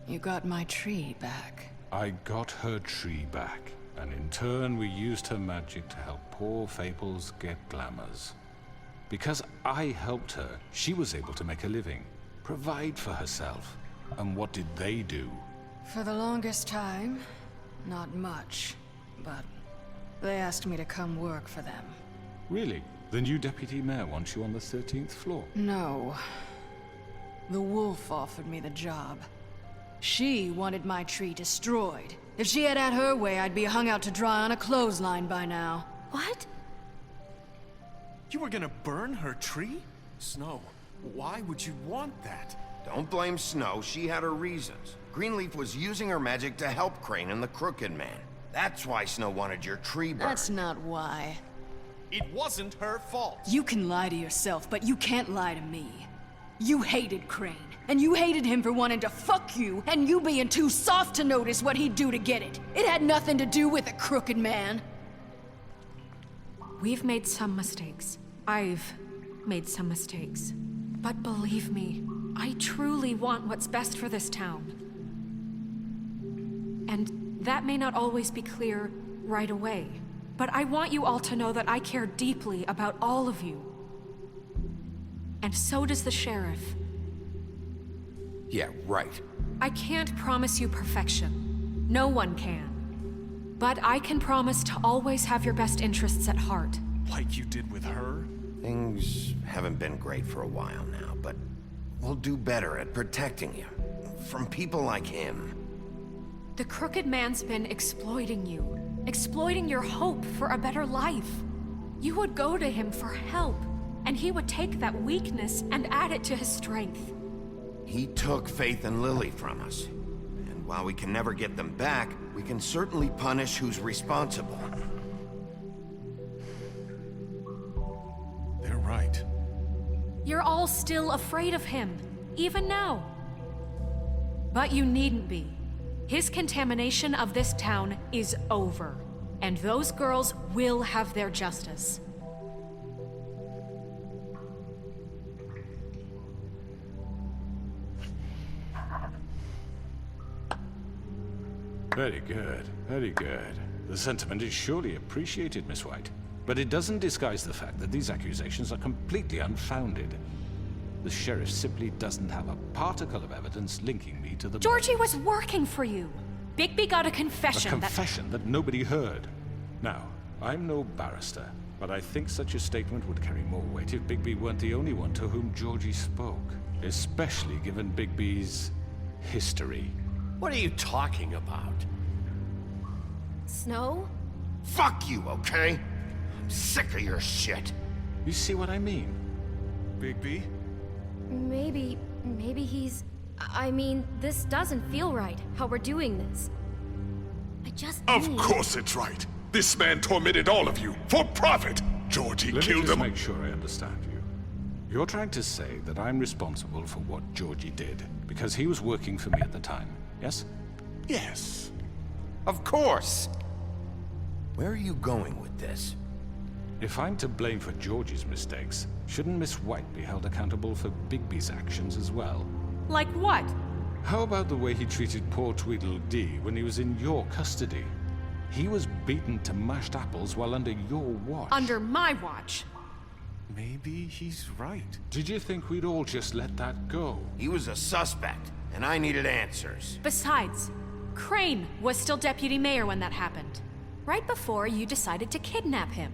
[SPEAKER 2] You got my tree back.
[SPEAKER 8] I got her tree back, and in turn we used her magic to help poor Fables get glamours. Because I helped her, she was able to make a living, provide for herself. And what did they do?
[SPEAKER 2] For the longest time, not much. But they asked me to come work for them.
[SPEAKER 8] Really? The new deputy mayor wants you on the 13th floor?
[SPEAKER 2] No. The wolf offered me the job. She wanted my tree destroyed. If she had her way, I'd be hung out to dry on a clothesline by now.
[SPEAKER 16] What?
[SPEAKER 10] You were gonna burn her tree? Snow, why would you want that?
[SPEAKER 3] Don't blame Snow, she had her reasons. Greenleaf was using her magic to help Crane and the Crooked Man. That's why Snow wanted your tree burned.
[SPEAKER 2] That's not why.
[SPEAKER 10] It wasn't her fault.
[SPEAKER 2] You can lie to yourself, but you can't lie to me. You hated Crane, and you hated him for wanting to fuck you, and you being too soft to notice what he'd do to get it. It had nothing to do with the Crooked Man.
[SPEAKER 4] We've made some mistakes. I've made some mistakes. But believe me, I truly want what's best for this town. And that may not always be clear right away. But I want you all to know that I care deeply about all of you. And so does the sheriff.
[SPEAKER 14] Yeah, right.
[SPEAKER 4] I can't promise you perfection. No one can. But I can promise to always have your best interests at heart.
[SPEAKER 10] Like you did with her?
[SPEAKER 3] Things haven't been great for a while now, but we'll do better at protecting you. From people like him.
[SPEAKER 4] The Crooked Man's been exploiting you. Exploiting your hope for a better life. You would go to him for help, and he would take that weakness and add it to his strength.
[SPEAKER 3] He took Faith and Lily from us. And while we can never get them back, we can certainly punish who's responsible.
[SPEAKER 10] They're right.
[SPEAKER 4] You're all still afraid of him, even now. But you needn't be. His contamination of this town is over, and those girls will have their justice.
[SPEAKER 8] Very good, very good. The sentiment is surely appreciated, Miss White. But it doesn't disguise the fact that these accusations are completely unfounded. The sheriff simply doesn't have a particle of evidence linking me to the...
[SPEAKER 4] Georgie was working for you. Bigby got a confession.
[SPEAKER 8] A confession that nobody heard. Now, I'm no barrister, but I think such a statement would carry more weight if Bigby weren't the only one to whom Georgie spoke. Especially given Bigby's history.
[SPEAKER 10] What are you talking about?
[SPEAKER 16] Snow?
[SPEAKER 3] Fuck you, okay? I'm sick of your shit.
[SPEAKER 8] You see what I mean?
[SPEAKER 10] Bigby?
[SPEAKER 16] Maybe he's... I mean, this doesn't feel right, how we're doing this. I just
[SPEAKER 15] Of course it's right. This man tormented all of you, for profit! Georgie
[SPEAKER 8] Let
[SPEAKER 15] killed
[SPEAKER 8] me just
[SPEAKER 15] him.
[SPEAKER 8] make sure I understand you. You're trying to say that I'm responsible for what Georgie did, because he was working for me at the time, yes?
[SPEAKER 15] Yes.
[SPEAKER 3] Of course! Where are you going with this?
[SPEAKER 8] If I'm to blame for Georgie's mistakes, shouldn't Miss White be held accountable for Bigby's actions as well?
[SPEAKER 4] Like what?
[SPEAKER 8] How about the way he treated poor Tweedledee when he was in your custody? He was beaten to mashed apples while under your watch.
[SPEAKER 4] Under my watch.
[SPEAKER 10] Maybe he's right.
[SPEAKER 8] Did you think we'd all just let that go?
[SPEAKER 3] He was a suspect, and I needed answers.
[SPEAKER 4] Besides, Crane was still deputy mayor when that happened. Right before you decided to kidnap him.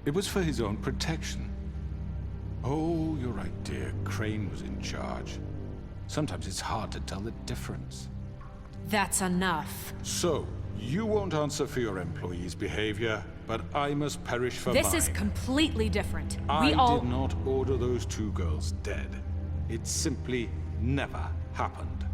[SPEAKER 8] It was for his own protection. Oh, you're right, dear. Crane was in charge. Sometimes it's hard to tell the difference.
[SPEAKER 4] That's enough.
[SPEAKER 8] So, you won't answer for your employees' behavior, but I must perish for mine.
[SPEAKER 4] This is completely different.
[SPEAKER 8] I did not order those two girls dead. It simply never happened.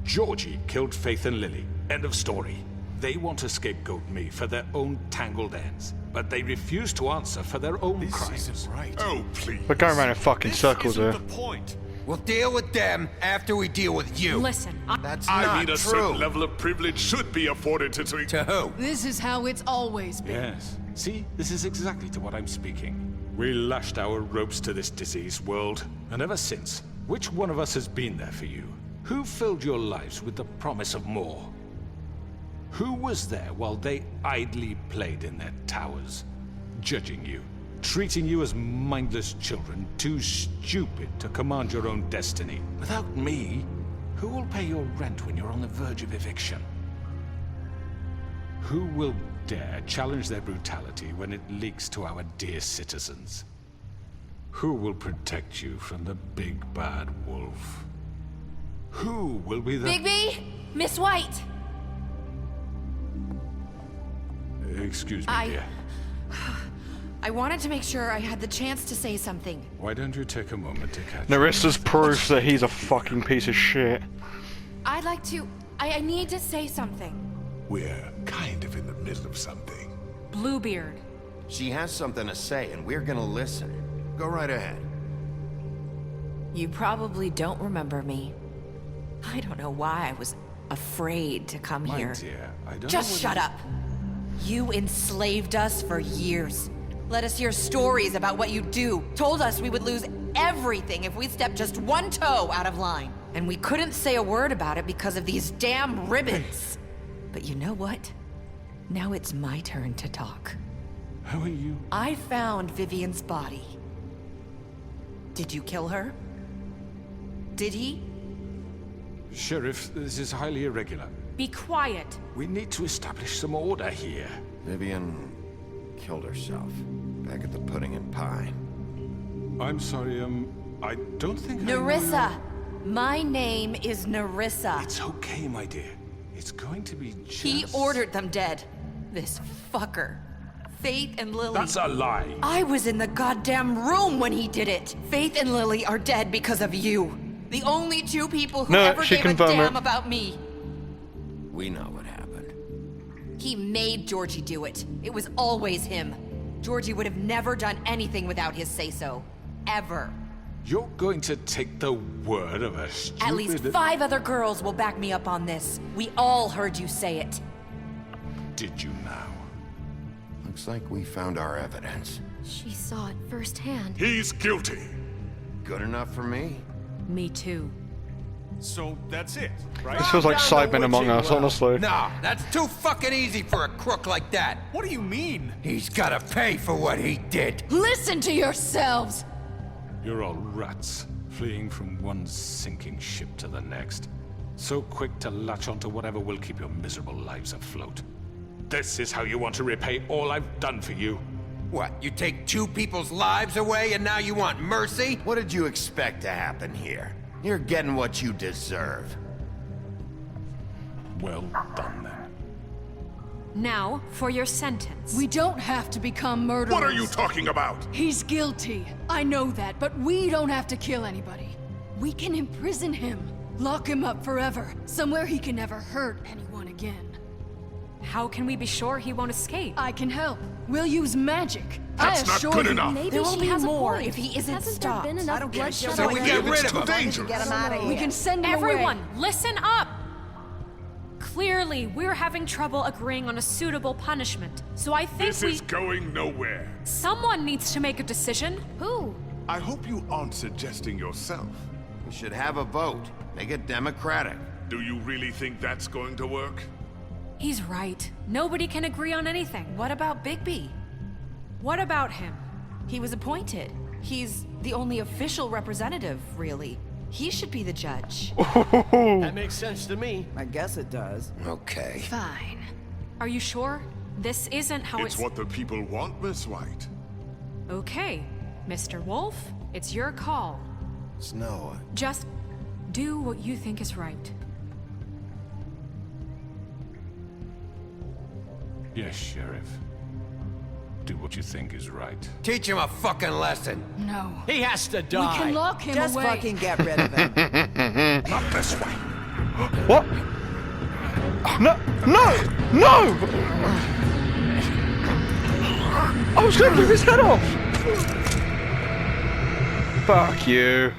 [SPEAKER 8] Georgie killed Faith and Lily. End of story. They want to scapegoat me for their own tangled ends, but they refuse to answer for their own crimes.
[SPEAKER 10] This isn't right.
[SPEAKER 15] Oh, please.
[SPEAKER 1] We're going around in fucking circles here.
[SPEAKER 10] The point.
[SPEAKER 14] We'll deal with them after we deal with you.
[SPEAKER 4] Listen,
[SPEAKER 3] That's
[SPEAKER 15] I
[SPEAKER 3] not
[SPEAKER 15] mean, a
[SPEAKER 3] true.
[SPEAKER 15] certain level of privilege should be afforded to...
[SPEAKER 14] To who?
[SPEAKER 2] This is how it's always been.
[SPEAKER 8] Yes. See, this is exactly to what I'm speaking. We lashed our ropes to this diseased world, and ever since, which one of us has been there for you? Who filled your lives with the promise of more? Who was there while they idly played in their towers, judging you, treating you as mindless children, too stupid to command your own destiny? Without me, who will pay your rent when you're on the verge of eviction? Who will dare challenge their brutality when it leaks to our dear citizens? Who will protect you from the big bad wolf? Who will be the—
[SPEAKER 4] Bigby! Miss White!
[SPEAKER 8] Excuse me, dear.
[SPEAKER 4] I wanted to make sure I had the chance to say something.
[SPEAKER 8] Why don't you take a moment to catch
[SPEAKER 1] Narissa's proof that he's a fucking piece of shit.
[SPEAKER 4] I'd like to... I need to say something.
[SPEAKER 15] We're kind of in the middle of something.
[SPEAKER 4] Bluebeard.
[SPEAKER 3] She has something to say, and we're gonna listen. Go right ahead.
[SPEAKER 17] You probably don't remember me. I don't know why I was afraid to come
[SPEAKER 8] My
[SPEAKER 17] here.
[SPEAKER 8] dear, I don't
[SPEAKER 17] Just
[SPEAKER 8] know
[SPEAKER 17] shut up. You enslaved us for years. Let us hear stories about what you do. Told us we would lose everything if we stepped just one toe out of line. And we couldn't say a word about it because of these damn ribbons. But you know what? Now it's my turn to talk.
[SPEAKER 8] How are you?
[SPEAKER 17] I found Vivian's body. Did you kill her? Did he?
[SPEAKER 8] Sheriff, this is highly irregular.
[SPEAKER 4] Be quiet.
[SPEAKER 8] We need to establish some order here.
[SPEAKER 3] Vivian killed herself back at the Pudding and Pie.
[SPEAKER 8] I'm sorry, I don't think
[SPEAKER 17] Nerissa! My name is Nerissa.
[SPEAKER 8] It's okay, my dear. It's going to be just...
[SPEAKER 17] He ordered them dead. This fucker. Faith and Lily...
[SPEAKER 8] That's a lie!
[SPEAKER 17] I was in the goddamn room when he did it! Faith and Lily are dead because of you. The only two people who ever gave a damn about me.
[SPEAKER 3] We know what happened.
[SPEAKER 17] He made Georgie do it. It was always him. Georgie would have never done anything without his say-so. Ever.
[SPEAKER 8] You're going to take the word of a stupid...
[SPEAKER 17] At least 5 other girls will back me up on this. We all heard you say it.
[SPEAKER 8] Did you now?
[SPEAKER 3] Looks like we found our evidence.
[SPEAKER 16] She saw it firsthand.
[SPEAKER 15] He's guilty.
[SPEAKER 3] Good enough for me.
[SPEAKER 4] Me too.
[SPEAKER 10] So that's it, right?
[SPEAKER 1] This feels like Sidemen Among Us, honestly.
[SPEAKER 14] No, that's too fucking easy for a crook like that.
[SPEAKER 10] What do you mean?
[SPEAKER 14] He's gotta pay for what he did.
[SPEAKER 2] Listen to yourselves!
[SPEAKER 8] You're all rats, fleeing from one sinking ship to the next. So quick to latch onto whatever will keep your miserable lives afloat. This is how you want to repay all I've done for you?
[SPEAKER 14] What, you take 2 people's lives away and now you want mercy?
[SPEAKER 3] What did you expect to happen here? You're getting what you deserve.
[SPEAKER 8] Well done, then.
[SPEAKER 4] Now, for your sentence.
[SPEAKER 2] We don't have to become murderers.
[SPEAKER 15] What are you talking about?
[SPEAKER 2] He's guilty. I know that, but we don't have to kill anybody. We can imprison him. Lock him up forever. Somewhere he can never hurt anyone again.
[SPEAKER 4] How can we be sure he won't escape?
[SPEAKER 2] I can help. We'll use magic.
[SPEAKER 15] That's not good enough.
[SPEAKER 16] Maybe
[SPEAKER 17] There will
[SPEAKER 16] she
[SPEAKER 17] be
[SPEAKER 16] has
[SPEAKER 17] more
[SPEAKER 16] a point.
[SPEAKER 17] if he isn't
[SPEAKER 16] Hasn't
[SPEAKER 17] stopped.
[SPEAKER 16] there been enough
[SPEAKER 5] I don't get
[SPEAKER 16] bloodshed
[SPEAKER 5] it.
[SPEAKER 14] So we
[SPEAKER 16] already?
[SPEAKER 14] get rid
[SPEAKER 15] It's
[SPEAKER 14] of
[SPEAKER 15] too
[SPEAKER 14] him.
[SPEAKER 15] dangerous.
[SPEAKER 5] Get him out of here.
[SPEAKER 2] We can send him
[SPEAKER 4] Everyone,
[SPEAKER 2] away.
[SPEAKER 4] listen up! Clearly, we're having trouble agreeing on a suitable punishment. So I think
[SPEAKER 15] This is going nowhere.
[SPEAKER 4] someone needs to make a decision.
[SPEAKER 16] Who?
[SPEAKER 15] I hope you aren't suggesting yourself.
[SPEAKER 3] We should have a vote. Make it democratic.
[SPEAKER 15] Do you really think that's going to work?
[SPEAKER 4] He's right. Nobody can agree on anything.
[SPEAKER 17] What about Bigby?
[SPEAKER 4] What about him?
[SPEAKER 17] He was appointed. He's the only official representative, really. He should be the judge.
[SPEAKER 6] That makes sense to me.
[SPEAKER 5] I guess it does.
[SPEAKER 3] Okay.
[SPEAKER 2] Fine.
[SPEAKER 4] Are you sure? This isn't how
[SPEAKER 15] It's what the people want, Miss White.
[SPEAKER 4] Okay, Mr. Wolf, it's your call.
[SPEAKER 3] Snow.
[SPEAKER 4] Just do what you think is right.
[SPEAKER 8] Yes, Sheriff. Do what you think is right.
[SPEAKER 14] Teach him a fucking lesson.
[SPEAKER 2] No.
[SPEAKER 6] He has to
[SPEAKER 2] We
[SPEAKER 6] die.
[SPEAKER 2] can lock him
[SPEAKER 5] Just
[SPEAKER 2] away.
[SPEAKER 5] fucking get rid of him.
[SPEAKER 15] Not this way.
[SPEAKER 1] What? No! No! No! I was going to rip his head off! Fuck you.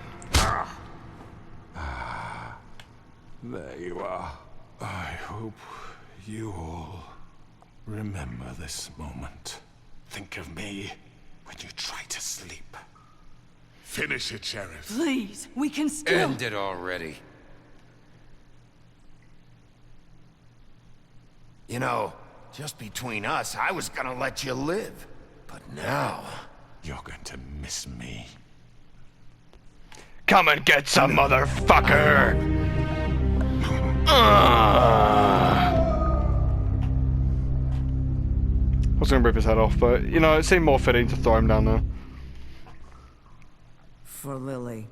[SPEAKER 8] There you are. I hope you all remember this moment. Think of me
[SPEAKER 15] when you try to sleep. Finish it, Sheriff.
[SPEAKER 2] Please, we can still...
[SPEAKER 14] End it already.
[SPEAKER 3] You know, just between us, I was gonna let you live. But now...
[SPEAKER 15] You're going to miss me.
[SPEAKER 1] Come and get some, motherfucker! I was gonna rip his head off, but, you know, it seemed more fitting to throw him down there.
[SPEAKER 5] For Lily.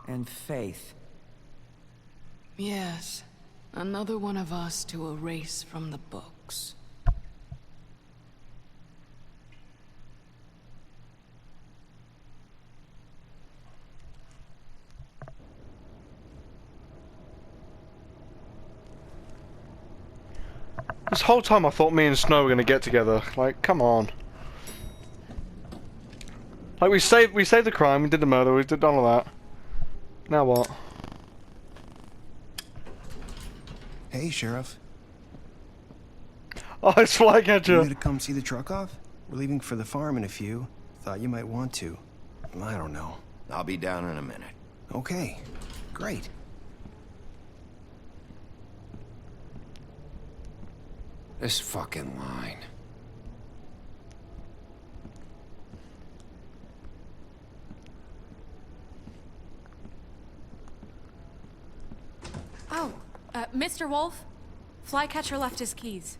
[SPEAKER 5] And Faith.
[SPEAKER 2] Yes. Another one of us to erase from the books.
[SPEAKER 1] This whole time I thought me and Snow were gonna get together. Like, come on. Like, we saved the crime, we did the murder, we did all of that. Now what?
[SPEAKER 18] Hey, Sheriff.
[SPEAKER 1] Oh, it's Flycatcher.
[SPEAKER 18] You need to come see the truck off? We're leaving for the farm in a few. Thought you might want to. I don't know.
[SPEAKER 3] I'll be down in a minute.
[SPEAKER 18] Okay. Great.
[SPEAKER 14] This fucking line.
[SPEAKER 4] Oh, Mr. Wolf? Flycatcher left his keys.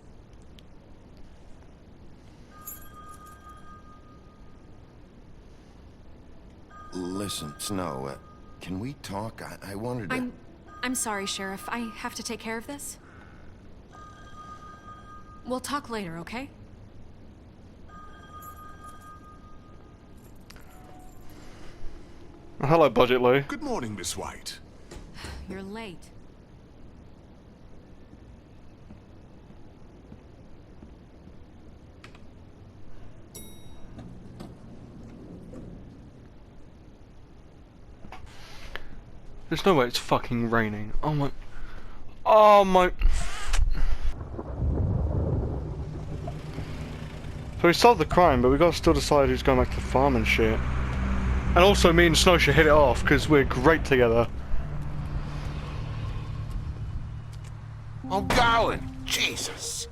[SPEAKER 3] Listen, Snow, can we talk? I wanted to...
[SPEAKER 4] I'm sorry, Sheriff. I have to take care of this. We'll talk later, okay?
[SPEAKER 1] Hello, Budget Lou.
[SPEAKER 15] Good morning, Miss White.
[SPEAKER 4] You're late.
[SPEAKER 1] There's no way it's fucking raining. Oh my... Oh my... So we solved the crime, but we got to still decide who's going back to the farm and shit. And also me and Snow should hit it off, because we're great together.
[SPEAKER 3] I'm going! Jesus!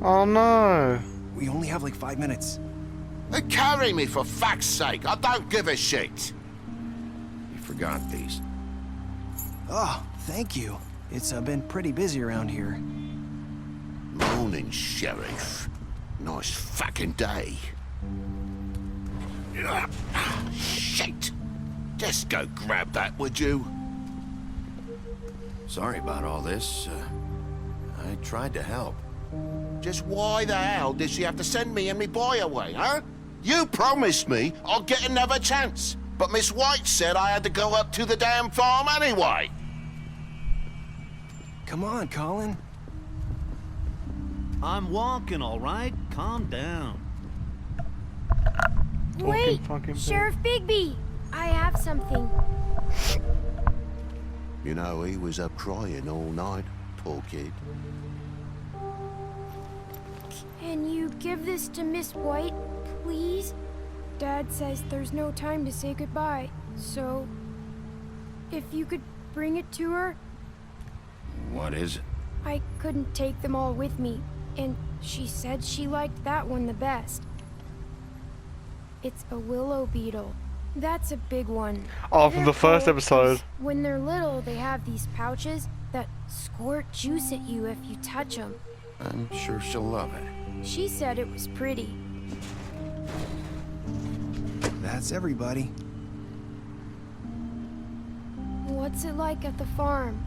[SPEAKER 1] Oh no!
[SPEAKER 18] We only have like 5 minutes.
[SPEAKER 3] Carry me for fuck's sake! I don't give a shit! You forgot these.
[SPEAKER 18] Oh, thank you. It's been pretty busy around here.
[SPEAKER 3] Morning, Sheriff. Nice fucking day. Shit! Just go grab that, would you? Sorry about all this. I tried to help. Just why the hell did she have to send me and me boy away, huh? You promised me I'll get another chance, but Miss White said I had to go up to the damn farm anyway.
[SPEAKER 18] Come on, Colin.
[SPEAKER 19] I'm walking, all right? Calm down.
[SPEAKER 16] Wait, Sheriff Bigby! I have something.
[SPEAKER 3] You know, he was up crying all night, poor kid.
[SPEAKER 16] Can you give this to Miss White, please? Dad says there's no time to say goodbye, so... if you could bring it to her?
[SPEAKER 3] What is it?
[SPEAKER 16] I couldn't take them all with me, and she said she liked that one the best. It's a willow beetle. That's a big one.
[SPEAKER 1] Oh, from the first episode.
[SPEAKER 16] When they're little, they have these pouches that squirt juice at you if you touch them.
[SPEAKER 3] I'm sure she'll love it.
[SPEAKER 16] She said it was pretty.
[SPEAKER 18] That's everybody.
[SPEAKER 16] What's it like at the farm?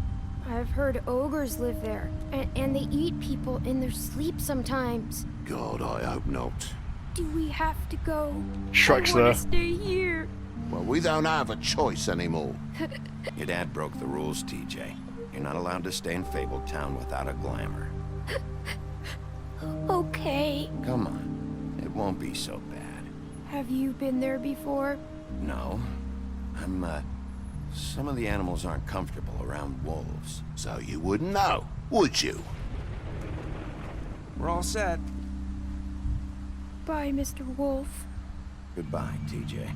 [SPEAKER 16] I've heard ogres live there, and they eat people in their sleep sometimes.
[SPEAKER 3] God, I hope not.
[SPEAKER 16] Do we have to go?
[SPEAKER 1] Shrek's
[SPEAKER 16] I wanna
[SPEAKER 1] there.
[SPEAKER 16] stay here.
[SPEAKER 3] Well, we don't have a choice anymore. Your dad broke the rules, TJ. You're not allowed to stay in Fabletown without a glamour.
[SPEAKER 16] Okay.
[SPEAKER 3] Come on. It won't be so bad.
[SPEAKER 16] Have you been there before?
[SPEAKER 3] No. Some of the animals aren't comfortable around wolves. So you wouldn't know, would you?
[SPEAKER 18] We're all set.
[SPEAKER 16] Goodbye, Mr. Wolf.
[SPEAKER 11] Goodbye, TJ.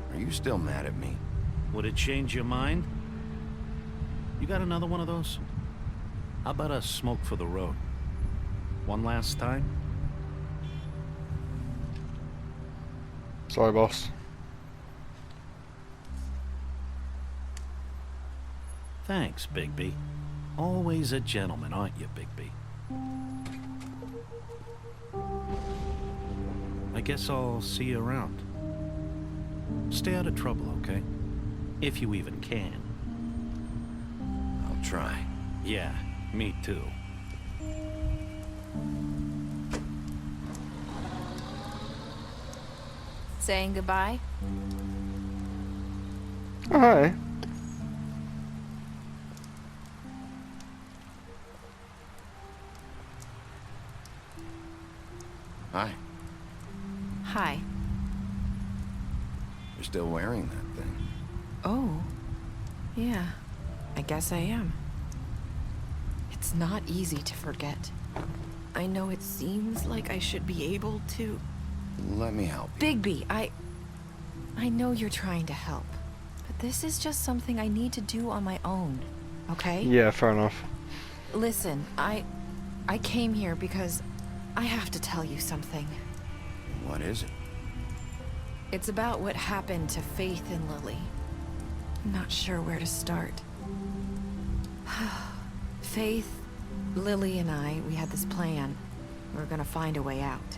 [SPEAKER 11] Are you still mad at me?
[SPEAKER 19] Would it change your mind? You got another one of those? How about a smoke for the road? One last time?
[SPEAKER 1] Sorry, boss.
[SPEAKER 19] Thanks, Bigby. Always a gentleman, aren't you, Bigby? I guess I'll see you around. Stay out of trouble, okay? If you even can.
[SPEAKER 11] I'll try.
[SPEAKER 19] Yeah, me too.
[SPEAKER 4] Saying goodbye?
[SPEAKER 1] Hi.
[SPEAKER 11] Hi.
[SPEAKER 4] Hi.
[SPEAKER 11] You're still wearing that thing.
[SPEAKER 17] Oh. Yeah. I guess I am. It's not easy to forget. I know it seems like I should be able to...
[SPEAKER 11] Let me help you.
[SPEAKER 17] Bigby, I know you're trying to help, but this is just something I need to do on my own, okay?
[SPEAKER 1] Yeah, fair enough.
[SPEAKER 17] Listen, I came here because I have to tell you something.
[SPEAKER 11] What is it?
[SPEAKER 17] It's about what happened to Faith and Lily. I'm not sure where to start. Faith, Lily, and I, we had this plan. We were gonna find a way out.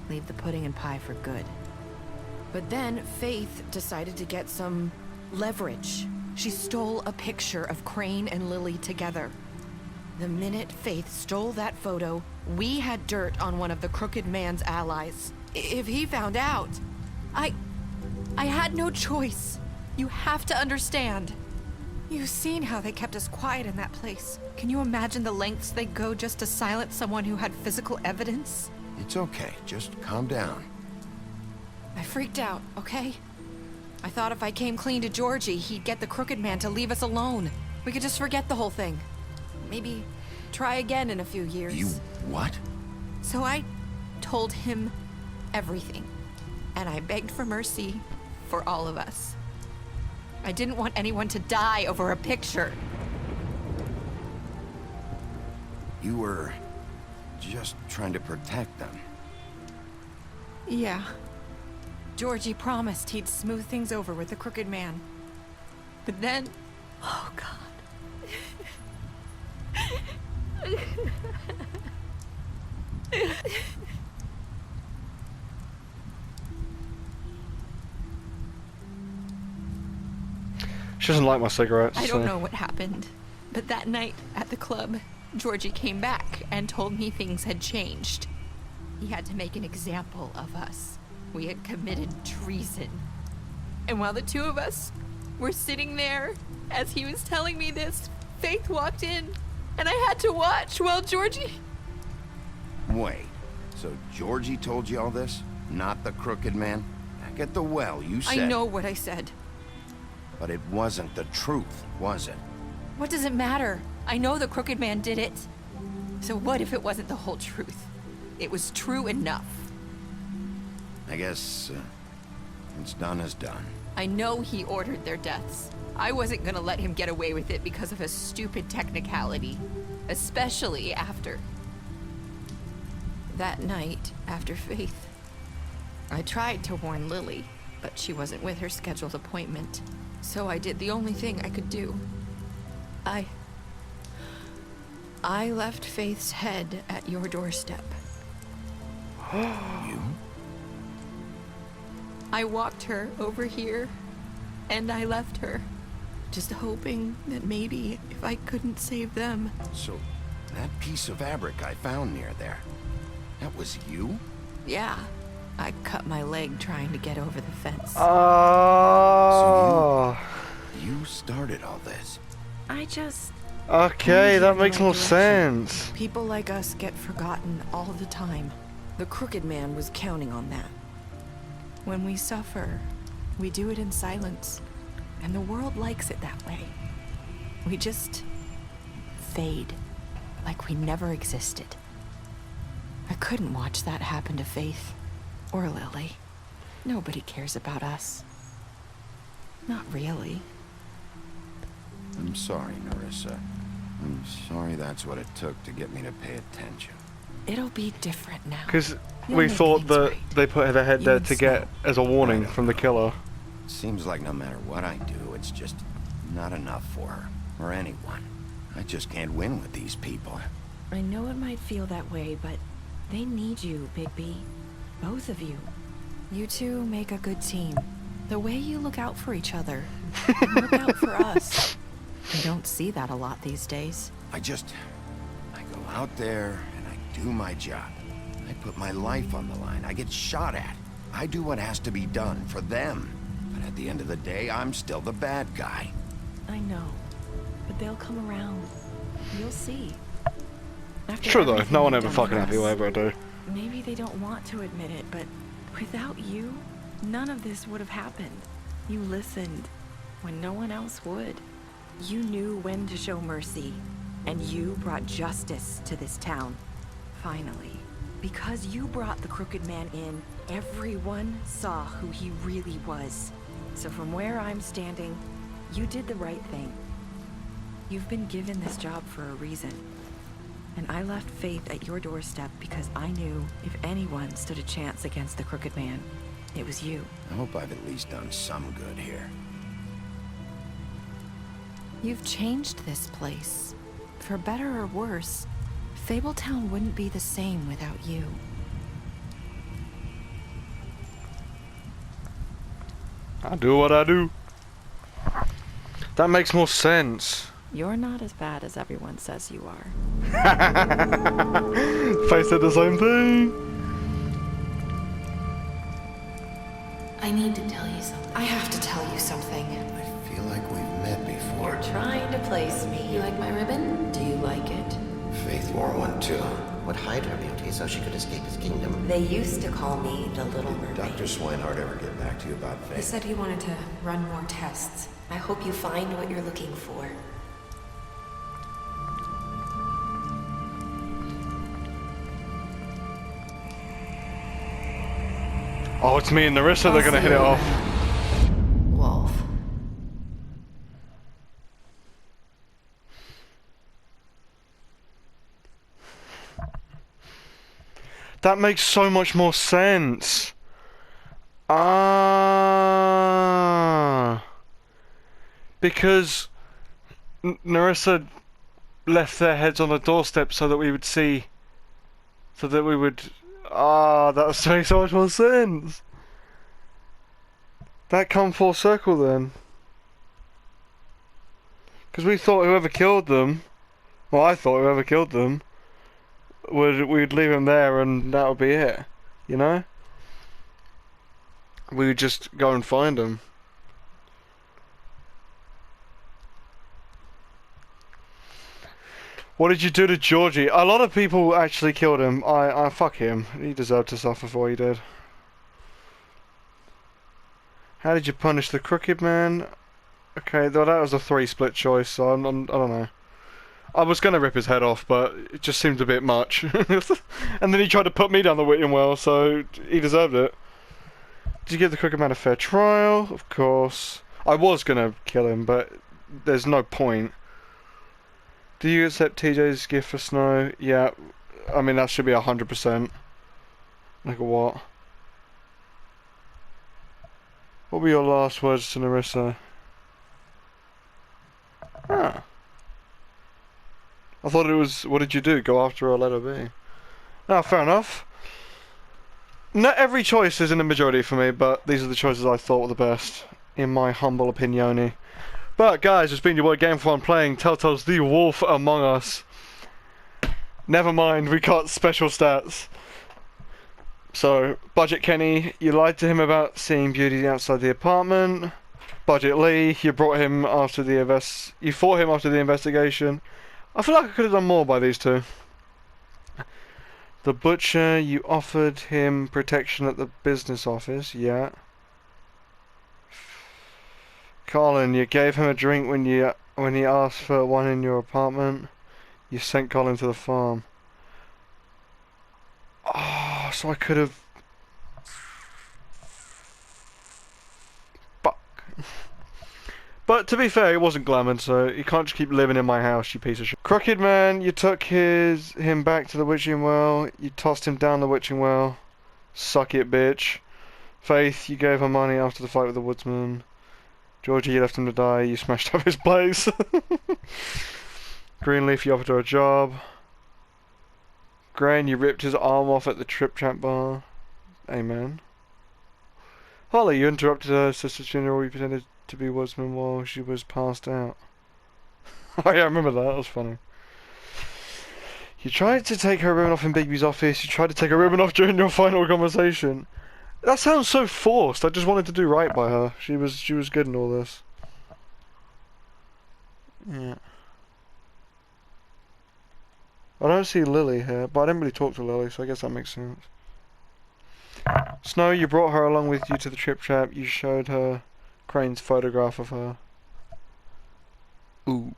[SPEAKER 17] Leave the pudding and pie for good. But then Faith decided to get some leverage. She stole a picture of Crane and Lily together. The minute Faith stole that photo, we had dirt on one of the Crooked Man's allies. If he found out, I had no choice. You have to understand. You've seen how they kept us quiet in that place. Can you imagine the lengths they go just to silence someone who had physical evidence?
[SPEAKER 11] It's okay. Just calm down.
[SPEAKER 17] I freaked out, okay? I thought if I came clean to Georgie, he'd get the Crooked Man to leave us alone. We could just forget the whole thing. Maybe try again in a few years.
[SPEAKER 11] You what?
[SPEAKER 17] So I told him everything. And I begged for mercy for all of us. I didn't want anyone to die over a picture.
[SPEAKER 11] You were just trying to protect them.
[SPEAKER 17] Yeah. Georgie promised he'd smooth things over with the Crooked Man. But then... Oh, God.
[SPEAKER 1] She doesn't like my cigarettes.
[SPEAKER 17] I don't know what happened, but that night at the club, Georgie came back and told me things had changed. He had to make an example of us. We had committed treason. And while the two of us were sitting there, as he was telling me this, Faith walked in, and I had to watch while Georgie...
[SPEAKER 11] Wait, so Georgie told you all this? Not the Crooked Man? Back at the well, you said...
[SPEAKER 17] I know what I said.
[SPEAKER 11] But it wasn't the truth, was it?
[SPEAKER 17] What does it matter? I know the Crooked Man did it. So what if it wasn't the whole truth? It was true enough.
[SPEAKER 11] I guess, what's done is done.
[SPEAKER 17] I know he ordered their deaths. I wasn't gonna let him get away with it because of a stupid technicality. Especially after... that night, after Faith. I tried to warn Lily, but she wasn't with her scheduled appointment. So I did the only thing I could do. I left Faith's head at your doorstep.
[SPEAKER 11] You?
[SPEAKER 17] I walked her over here, and I left her. Just hoping that maybe if I couldn't save them.
[SPEAKER 11] So, that piece of fabric I found near there, that was you?
[SPEAKER 17] Yeah. I cut my leg trying to get over the fence.
[SPEAKER 1] Oh.
[SPEAKER 11] So you started all this.
[SPEAKER 17] I just...
[SPEAKER 1] Okay, that makes more sense.
[SPEAKER 17] People like us get forgotten all the time. The Crooked Man was counting on that.
[SPEAKER 20] When we suffer, we do it in silence. And the world likes it that way. We just fade, like we never existed. I couldn't watch that happen to Faith, or Lily. Nobody cares about us. Not really.
[SPEAKER 14] I'm sorry, Nerissa. I'm sorry that's what it took to get me to pay attention.
[SPEAKER 20] It'll be different now.
[SPEAKER 1] Because
[SPEAKER 20] You'll
[SPEAKER 1] we
[SPEAKER 20] make
[SPEAKER 1] thought
[SPEAKER 20] things
[SPEAKER 1] that
[SPEAKER 20] right.
[SPEAKER 1] they put her head
[SPEAKER 20] You
[SPEAKER 1] there
[SPEAKER 20] and
[SPEAKER 1] to get as a warning from the killer.
[SPEAKER 14] Seems like no matter what I do, it's just not enough for her, or anyone. I just can't win with these people.
[SPEAKER 20] I know it might feel that way, but they need you, Bigby. Both of you. You two make a good team. The way you look out for each other. And look out for us. You don't see that a lot these days.
[SPEAKER 14] I go out there and I do my job. I put my life on the line. I get shot at. I do what has to be done for them. But at the end of the day, I'm still the bad guy.
[SPEAKER 20] I know. But they'll come around. You'll see. After
[SPEAKER 1] True though,
[SPEAKER 20] everything
[SPEAKER 1] no one
[SPEAKER 20] you've
[SPEAKER 1] ever
[SPEAKER 20] done
[SPEAKER 1] fucking
[SPEAKER 20] for
[SPEAKER 1] happy
[SPEAKER 20] us,
[SPEAKER 1] whatever I do.
[SPEAKER 20] Maybe they don't want to admit it, but without you, none of this would have happened. You listened when no one else would. You knew when to show mercy, and you brought justice to this town. Finally. Because you brought the Crooked Man in, everyone saw who he really was. So from where I'm standing, you did the right thing. You've been given this job for a reason. And I left Faith at your doorstep because I knew if anyone stood a chance against the Crooked Man, it was you.
[SPEAKER 14] I hope I've at least done some good here.
[SPEAKER 20] You've changed this place. For better or worse, Fabletown wouldn't be the same without you.
[SPEAKER 1] I do what I do. That makes more sense.
[SPEAKER 20] You're not as bad as everyone says you are.
[SPEAKER 1] Faith said the same thing.
[SPEAKER 17] I need to tell you something. I have to tell you something.
[SPEAKER 14] I feel like we've met before.
[SPEAKER 17] You're trying to place me. You like my ribbon? Do you like it?
[SPEAKER 21] Faith wore one too. Would hide her beauty so she could escape his kingdom.
[SPEAKER 17] They used to call me the Little Mermaid.
[SPEAKER 21] Dr. Swinehart ever get back to you about Faith?
[SPEAKER 17] He said he wanted to run more tests. I hope you find what you're looking for.
[SPEAKER 1] Oh, it's me and Nerissa, they're gonna hit it off.
[SPEAKER 17] Wolf.
[SPEAKER 1] That makes so much more sense. Because Nerissa left their heads on the doorstep so that we would see, so that we would. That makes so much more sense. That come full circle then. Because we thought whoever killed them, well, I thought whoever killed them, we'd leave him there and that would be it, you know? We would just go and find him. What did you do to Georgie? A lot of people actually killed him. I fuck him. He deserved to suffer for what he did. How did you punish the Crooked Man? Okay, though that was a 3 split choice, so I don't know. I was gonna rip his head off, but it just seemed a bit much. And then he tried to put me down the Whittian well, so he deserved it. Did you give the Crooked Man a fair trial? Of course. I was gonna kill him, but there's no point. Do you accept TJ's gift for Snow? Yeah, I mean that should be 100%. Like a what? What were your last words to Nerissa? Ah. I thought it was, what did you do? Go after her or let her be? Ah, fair enough. Not every choice is in the majority for me, but these are the choices I thought were the best, in my humble opinion. But guys, it's been your boy Game4 playing Telltale's The Wolf Among Us. Never mind, we got special stats. So, Budget Kenny, you lied to him about seeing beauty outside the apartment. Budget Lee, you brought him after the you fought him after the investigation. I feel like I could have done more by these two. The butcher, you offered him protection at the business office, yeah. Colin, you gave him a drink when he asked for one in your apartment. You sent Colin to the farm. Oh, so I could have... Fuck. But to be fair, it wasn't Glamour, so you can't just keep living in my house, you piece of shit. Crooked Man, you took him back to the witching well. You tossed him down the witching well. Suck it, bitch. Faith, you gave her money after the fight with the woodsman. Georgie, you left him to die. You smashed up his place. Greenleaf, you offered her a job. Grain, you ripped his arm off at the Trip Trap bar. Amen. Holly, you interrupted her sister's funeral. You pretended to be woodsman while she was passed out. Oh yeah, I remember that. That was funny. You tried to take her ribbon off in Bigby's office. You tried to take her ribbon off during your final conversation. That sounds so forced. I just wanted to do right by her. She was good in all this. Yeah. I don't see Lily here, but I didn't really talk to Lily, so I guess that makes sense. Snow, you brought her along with you to the Trip Trap. You showed her Crane's photograph of her. Ooh.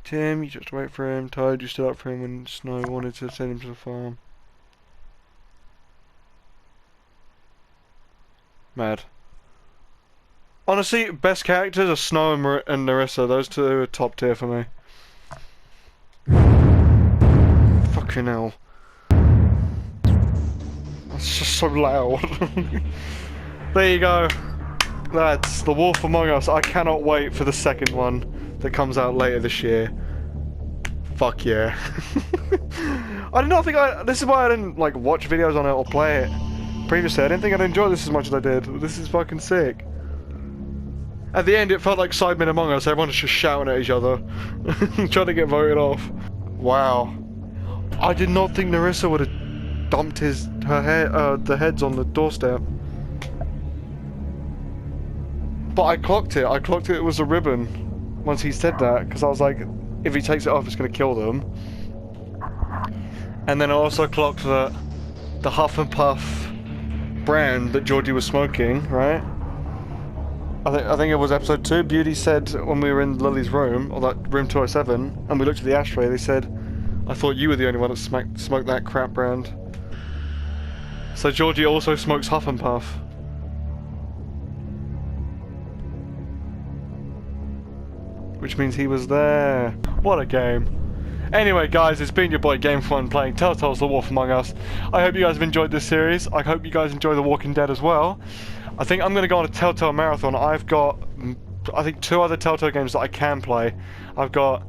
[SPEAKER 1] Tim, you just wait for him. Toad, you stood up for him when Snow wanted to send him to the farm. Mad. Honestly, best characters are Snow and Nerissa. Those two are top tier for me. Fucking hell. That's just so loud. There you go. That's The Wolf Among Us. I cannot wait for the second one that comes out later this year. Fuck yeah. I did not think this is why I didn't like watch videos on it or play it previously. I didn't think I'd enjoy this as much as I did. This is fucking sick. At the end it felt like Sidemen Among Us. Everyone's just shouting at each other. Trying to get voted off. Wow. I did not think Nerissa would have dumped the heads on the doorstep. But I clocked it. It was a ribbon once he said that, because I was like, if he takes it off, it's going to kill them. And then I also clocked that the Huff and Puff brand that Georgie was smoking, right? I think it was episode 2. Beauty said when we were in Lily's room, or that room 207, and we looked at the ashtray, they said, I thought you were the only one that smoked that crap brand. So Georgie also smokes Huff and Puff. Which means he was there. What a game. Anyway guys, it's been your boy GameFun playing Telltale's The Wolf Among Us. I hope you guys have enjoyed this series. I hope you guys enjoy The Walking Dead as well. I think I'm going to go on a Telltale marathon. I've got, I think, 2 other Telltale games that I can play. I've got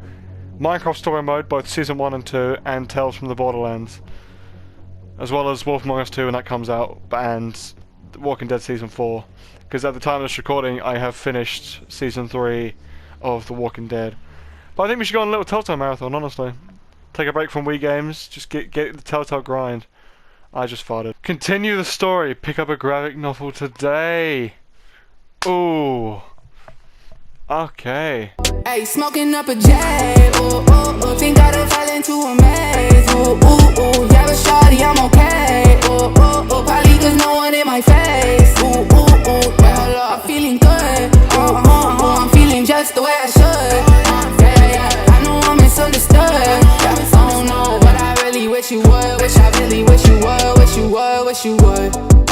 [SPEAKER 1] Minecraft Story Mode, both Season 1 and 2, and Tales from the Borderlands. As well as Wolf Among Us 2 when that comes out, and The Walking Dead Season 4. Because at the time of this recording, I have finished Season 3 of The Walking Dead. But I think we should go on a little Telltale marathon, honestly. Take a break from Wii games, just get the Telltale grind. I just farted. Continue the story, pick up a graphic novel today. Ooh. Okay.
[SPEAKER 7] Hey, smoking up a J, ooh, ooh, ooh. Think I done fell into a maze, ooh, ooh, ooh. Yeah, but shawty, I'm okay, ooh, ooh, ooh. Probably cause no one in my face, ooh, ooh, ooh. Yeah, I'm feeling good, I'm feeling just the way I should, yeah. I know I'm misunderstood, yeah. I don't know, but I really wish you would. Wish I really wish you would, wish you would, wish you would.